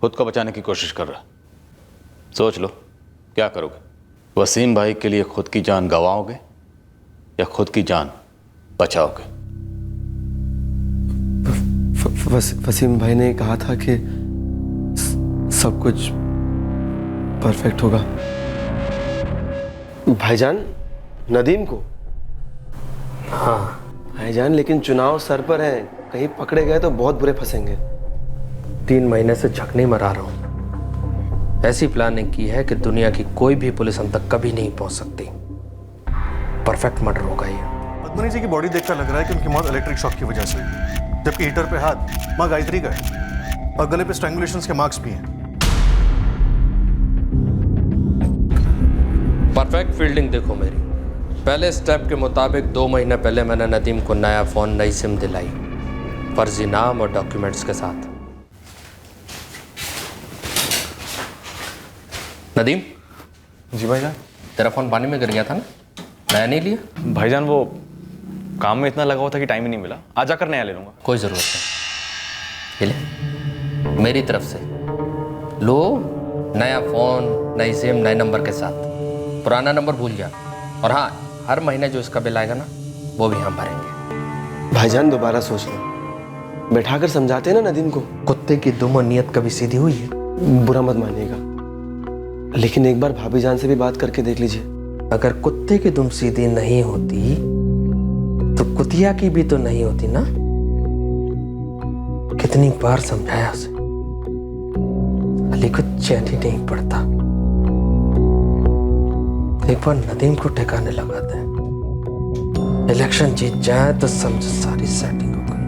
खुद को बचाने की कोशिश कर रहा है। सोच लो क्या करोगे? वसीम भाई के लिए खुद की जान गंवाओगे या खुद की जान बचाओगे? वसीम भाई ने कहा था कि सब कुछ परफेक्ट होगा। भाईजान, नदीम को? हाँ भाईजान, लेकिन चुनाव सर पर है, कहीं पकड़े गए तो बहुत बुरे फंसेंगे। 3 महीने से झकनी मरा रहा हूं। ऐसी प्लानिंग की है कि दुनिया की कोई भी पुलिस हम तक कभी नहीं पहुंच सकती। परफेक्ट मर्डर होगा ये। पद्मनी जी की बॉडी देखकर लग रहा है कि उनकी मौत इलेक्ट्रिक शॉक की वजह से हुई, जबकि हीटर पे हाथ मां गायत्री का है और गले पे स्ट्रैंगुलेशंस के मार्क्स भी हैं। परफेक्ट फील्डिंग देखो मेरी। पहले स्टेप के मुताबिक 2 महीने पहले मैंने नदीम को नया फ़ोन, नई सिम दिलाई, फर्जी नाम और डॉक्यूमेंट्स के साथ। नदीम। जी भाईजान। तेरा फ़ोन पानी में गिर गया था ना, नया नहीं लिया? भाईजान वो काम में इतना लगा हुआ था कि टाइम ही नहीं मिला, आ जाकर नया ले लूँगा। कोई ज़रूरत नहीं, ले मेरी तरफ से लो नया फ़ोन, नई सिम, नए नंबर के साथ। पुराना नंबर भूल जा। और हाँ, हर महीने जो इसका बिल आएगा ना वो भी हम भरेंगे। भाईजान दोबारा सोच लो, बैठाकर समझाते हैं ना नदीम को। कुत्ते की दुम और नियत कभी सीधी हुई है? बुरा मत मानिएगा, लेकिन एक बार भाभी जान से भी बात करके देख लीजिए। अगर कुत्ते की दुम सीधी नहीं होती तो कुतिया की भी तो नहीं होती ना। कितनी बार समझाया उसे, अली को चैन ही नहीं पड़ता। एक बार नदीम को ठिकाने लगाते हैं, इलेक्शन जीत जाए तो समझ सारी सेटिंग हो गई।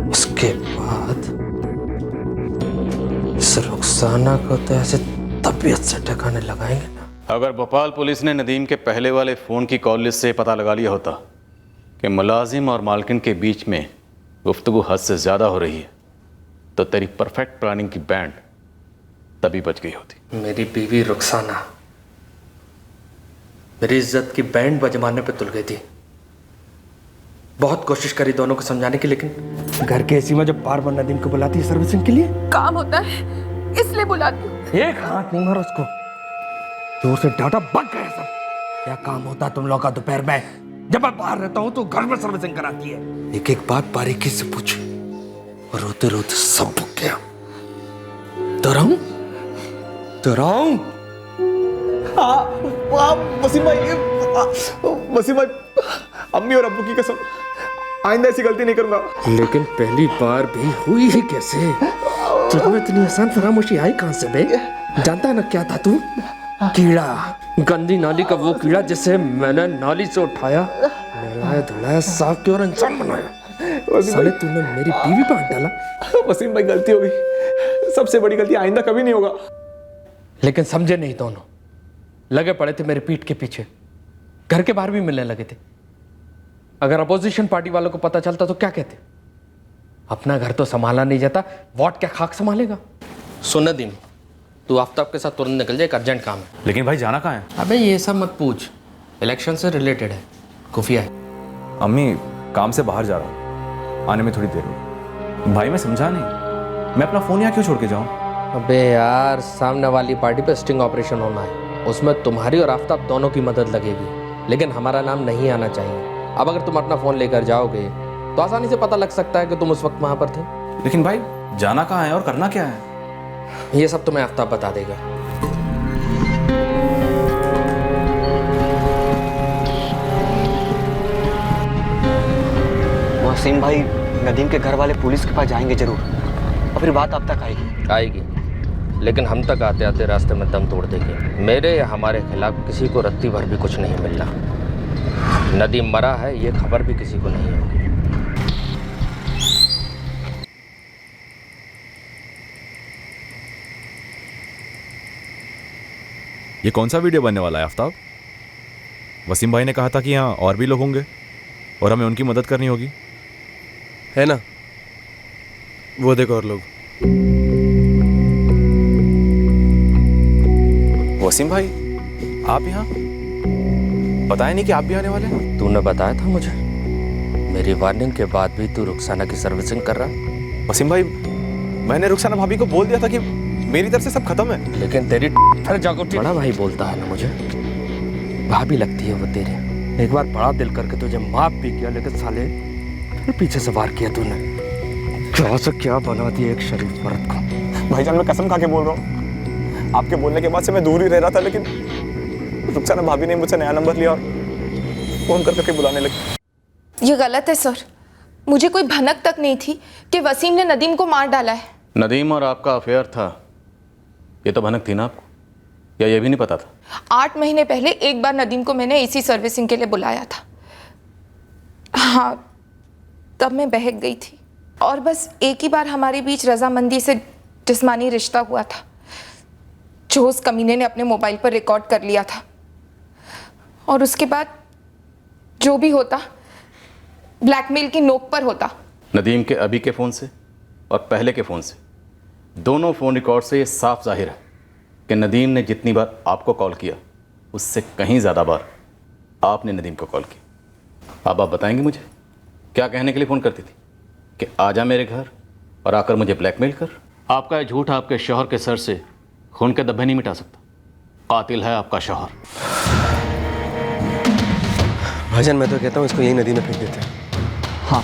उसके बाद इस रुखसाना को तो ऐसे तबीयत से ठिकाने लगाएंगे ना। अगर भोपाल पुलिस ने नदीम के पहले वाले फ़ोन की कॉल लिस्ट से पता लगा लिया होता कि मुलाजिम और मालकिन के बीच में गुफ्तगू हद से ज़्यादा हो रही है तो तेरी परफेक्ट प्लानिंग की बैंड तभी बच गई होती। मेरी बीवी रुखसाना मेरी इज्जत की बैंड बजवाने पे तुल गई थी। बहुत कोशिश करी दोनों को समझाने की, लेकिन घर के एसी में जब बार बार नदीम को बुलाती है सर्विसिंग के लिए, काम होता है इसलिए बुलाती हूँ। एक हाथ नहीं मारो उसको, जोर से डांटा, बच गए सब। क्या काम होता तुम लोग का दोपहर में? जब मैं बाहर रहता हूँ तो घर में सर्विसिंग कराती है। एक एक बात बारीकी से पूछी और रोते रोते सब भूख गया। डराऊं? वसीम भाई, अम्मी और अब्बू की कसम, आइंदा ऐसी गलती नहीं करूंगा। लेकिन पहली बार भी हुई ही कैसे? तुझमें इतनी आसान फरामोशी आई कहां से बे? जानता है ना क्या था तू? कीड़ा, गंदी नाली का वो कीड़ा जिसे मैंने नाली से उठाया, नहलाया धुलाया, साफ किया और इंसान बनाया। साले तूने मेरी बीवी पे हाथ डाला। वसीम भाई, गलती हो गई, सबसे बड़ी गलती, आइंदा कभी नहीं होगा। लेकिन समझे नहीं दोनों, लगे पड़े थे मेरे पीठ के पीछे, घर के बाहर भी मिलने लगे थे। अगर अपोजिशन पार्टी वालों को पता चलता तो क्या कहते? अपना घर तो संभाला नहीं जाता, वोट क्या खाक संभालेगा? सुन नदीम, तू आफ्ताब के साथ तुरंत निकल जाए, एक अर्जेंट काम है। लेकिन भाई जाना कहाँ है? अबे ये सब मत पूछ, इलेक्शन से रिलेटेड है, खुफिया है। अम्मी, काम से बाहर जा रहा हूँ, आने में थोड़ी देर होगी। भाई मैं समझा नहीं, मैं अपना फ़ोन यहाँ क्यों छोड़ के जाऊँ? अबे यार, सामने वाली पार्टी पे स्टिंग ऑपरेशन होना है, उसमें तुम्हारी और आफ्ताब दोनों की मदद लगेगी, लेकिन हमारा नाम नहीं आना चाहिए। अब अगर तुम अपना फ़ोन लेकर जाओगे तो आसानी से पता लग सकता है कि तुम उस वक्त वहाँ पर थे। लेकिन भाई जाना कहाँ है और करना क्या है? ये सब तुम्हें आफ्ताब बता देगा। वसीम भाई, नदीम के घर वाले पुलिस के पास जाएंगे जरूर, और फिर बात अब तक आएगी। लेकिन हम तक आते आते रास्ते में दम तोड़ देंगे। मेरे या हमारे खिलाफ किसी को रत्ती भर भी कुछ नहीं मिलना। नदीम मरा है ये खबर भी किसी को नहीं होगी। ये कौन सा वीडियो बनने वाला है आफ्ताब? वसीम भाई ने कहा था कि यहाँ और भी लोग होंगे और हमें उनकी मदद करनी होगी, है ना? वो देखो और लोग। वसीम भाई आप यहाँ? बताया नहीं कि आप भी आने वाले हैं? तूने बताया था मुझे। मेरी वार्निंग के बाद भी तू रुखसाना की सर्विसिंग कर रहा? वसीम भाई मैंने रुखसाना भाभी को बोल दिया था कि मेरी तरफ से सब खत्म है। लेकिन तेरी फिर जागोटी बड़ा भाई बोलता है ना मुझे, भाभी लगती है वो तेरे। एक बार बड़ा दिल करके तुझे माफ भी किया, लेकिन साले फिर पीछे से वार किया तूने। क्या से क्या बना दिया एक शरीफ मर्द को। भाईजान मैं कसम खा के बोल रहा हूँ, आपके बोलने के बाद से मैं दूर ही रह रहा था, लेकिन रुखसाना भाभी ने मुझसे नया नंबर लिया और फोन करके बुलाने लगी। ये गलत है सर। मुझे कोई भनक तक नहीं थी कि वसीम ने नदीम को मार डाला है। नदीम और आपका अफेयर था, ये तो भनक थी ना आपको, या ये भी नहीं पता था? 8 महीने पहले एक बार नदीम को मैंने एसी सर्विसिंग के लिए बुलाया था। हाँ, तब मैं बहक गई थी और बस एक ही बार हमारे बीच रजामंदी से जिस्मानी रिश्ता हुआ था, जो उस कमीने ने अपने मोबाइल पर रिकॉर्ड कर लिया था। और उसके बाद जो भी होता ब्लैकमेल की नोक पर होता। नदीम के अभी के फ़ोन से और पहले के फ़ोन से, दोनों फ़ोन रिकॉर्ड से ये साफ जाहिर है कि नदीम ने जितनी बार आपको कॉल किया उससे कहीं ज़्यादा बार आपने नदीम को कॉल किया। अब आप बताएंगे मुझे क्या कहने के लिए फ़ोन करती थी? कि आजा मेरे घर और आकर मुझे ब्लैकमेल कर? आपका झूठ आपके शौहर के सर से खून के धब्बे नहीं मिटा सकता। कातिल है आपका शौहर। भाईजान मैं तो कहता हूँ इसको यही नदी में फेंक देते हैं। हाँ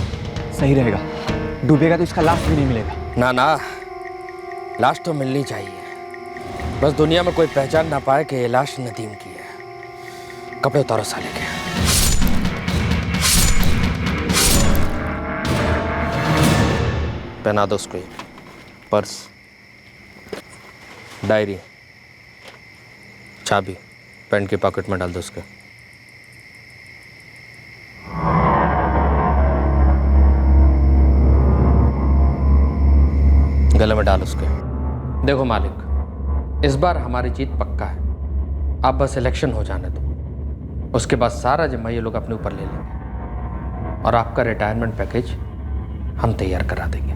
सही रहेगा, डूबेगा तो इसका लाश भी नहीं मिलेगा। ना ना, लाश तो मिलनी चाहिए, बस दुनिया में कोई पहचान ना पाए कि ये लाश नदीम की है। कपड़े उतारो साले के। पहना दो उसको। पर्स, डायरी, चाबी पैंट के पॉकेट में डाल दो उसके। गले में डाल उसके। देखो मालिक, इस बार हमारी जीत पक्का है। आप बस इलेक्शन हो जाने दो, उसके बाद सारा जिम्मा ये लोग अपने ऊपर ले लेंगे और आपका रिटायरमेंट पैकेज हम तैयार करा देंगे।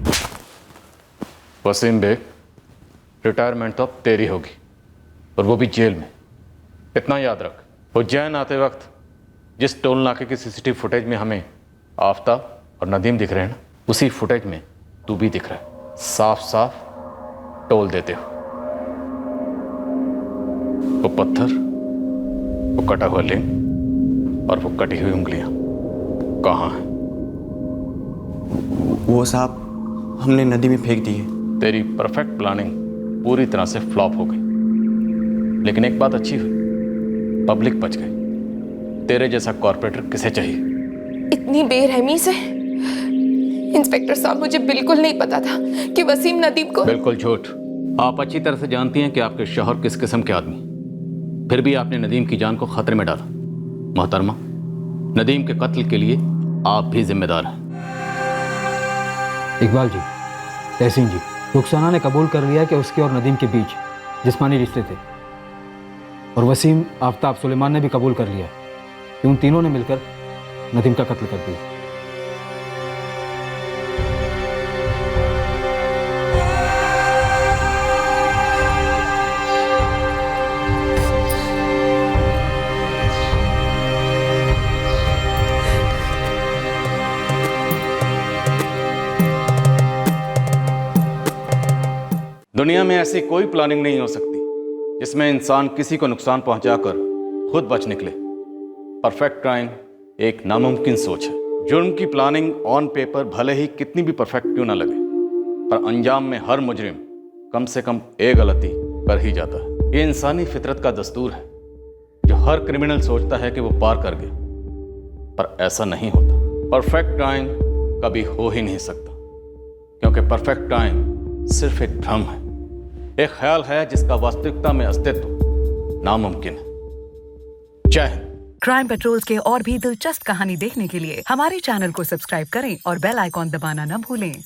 वसीम बेग, रिटायरमेंट तो अब तेरी होगी, और वो भी जेल में। इतना याद रख, उज्जैन आते वक्त जिस टोल नाके की सीसीटीवी फुटेज में हमें आफ्ताब और नदीम दिख रहे हैं ना, उसी फुटेज में तू भी दिख रहा है। साफ साफ टोल देते हो। वो पत्थर, वो कटा हुआ लिंग और वो कटी हुई उंगलियां कहाँ हैं? वो साहब हमने नदी में फेंक दिए। तेरी परफेक्ट प्लानिंग पूरी तरह से फ्लॉप हो गई, लेकिन एक बात अच्छी हुई, पब्लिक बच गई। तेरे जैसा कॉर्पोरेटर किसे चाहिए? इतनी बेरहमी से? इंस्पेक्टर साहब, मुझे बिल्कुल नहीं पता था कि वसीम नदीम को। बिल्कुल झूठ। आप अच्छी तरह से जानती हैं कि आपके शौहर किस किस्म के आदमी, फिर भी आपने नदीम की जान को खतरे में डाला। मोहतरमा, नदीम के कत्ल के लिए आप भी जिम्मेदार हैं। इकबाल जी, तहसीन जी, रुखसाना ने कबूल कर लिया कि उसके और नदीम के बीच जिस्मानी रिश्ते थे, और वसीम, आफ्ताब, सुलेमान ने भी कबूल कर लिया कि उन तीनों ने मिलकर नदीम का कत्ल कर दिया। दुनिया में ऐसी कोई प्लानिंग नहीं हो सकती जिसमें इंसान किसी को नुकसान पहुंचाकर खुद बच निकले। परफेक्ट क्राइम एक नामुमकिन सोच है। जुर्म की प्लानिंग ऑन पेपर भले ही कितनी भी परफेक्ट क्यों ना लगे, पर अंजाम में हर मुजरिम कम से कम एक गलती कर ही जाता है। ये इंसानी फितरत का दस्तूर है जो हर क्रिमिनल सोचता है कि वो पार कर गया, पर ऐसा नहीं होता। परफेक्ट क्राइम कभी हो ही नहीं सकता, क्योंकि परफेक्ट क्राइम सिर्फ एक भ्रम है, एक ख्याल है जिसका वास्तविकता में अस्तित्व नामुमकिन है। जय हिंद। क्राइम पेट्रोल्स के और भी दिलचस्प कहानी देखने के लिए हमारे चैनल को सब्सक्राइब करें और बेल आइकॉन दबाना न भूलें।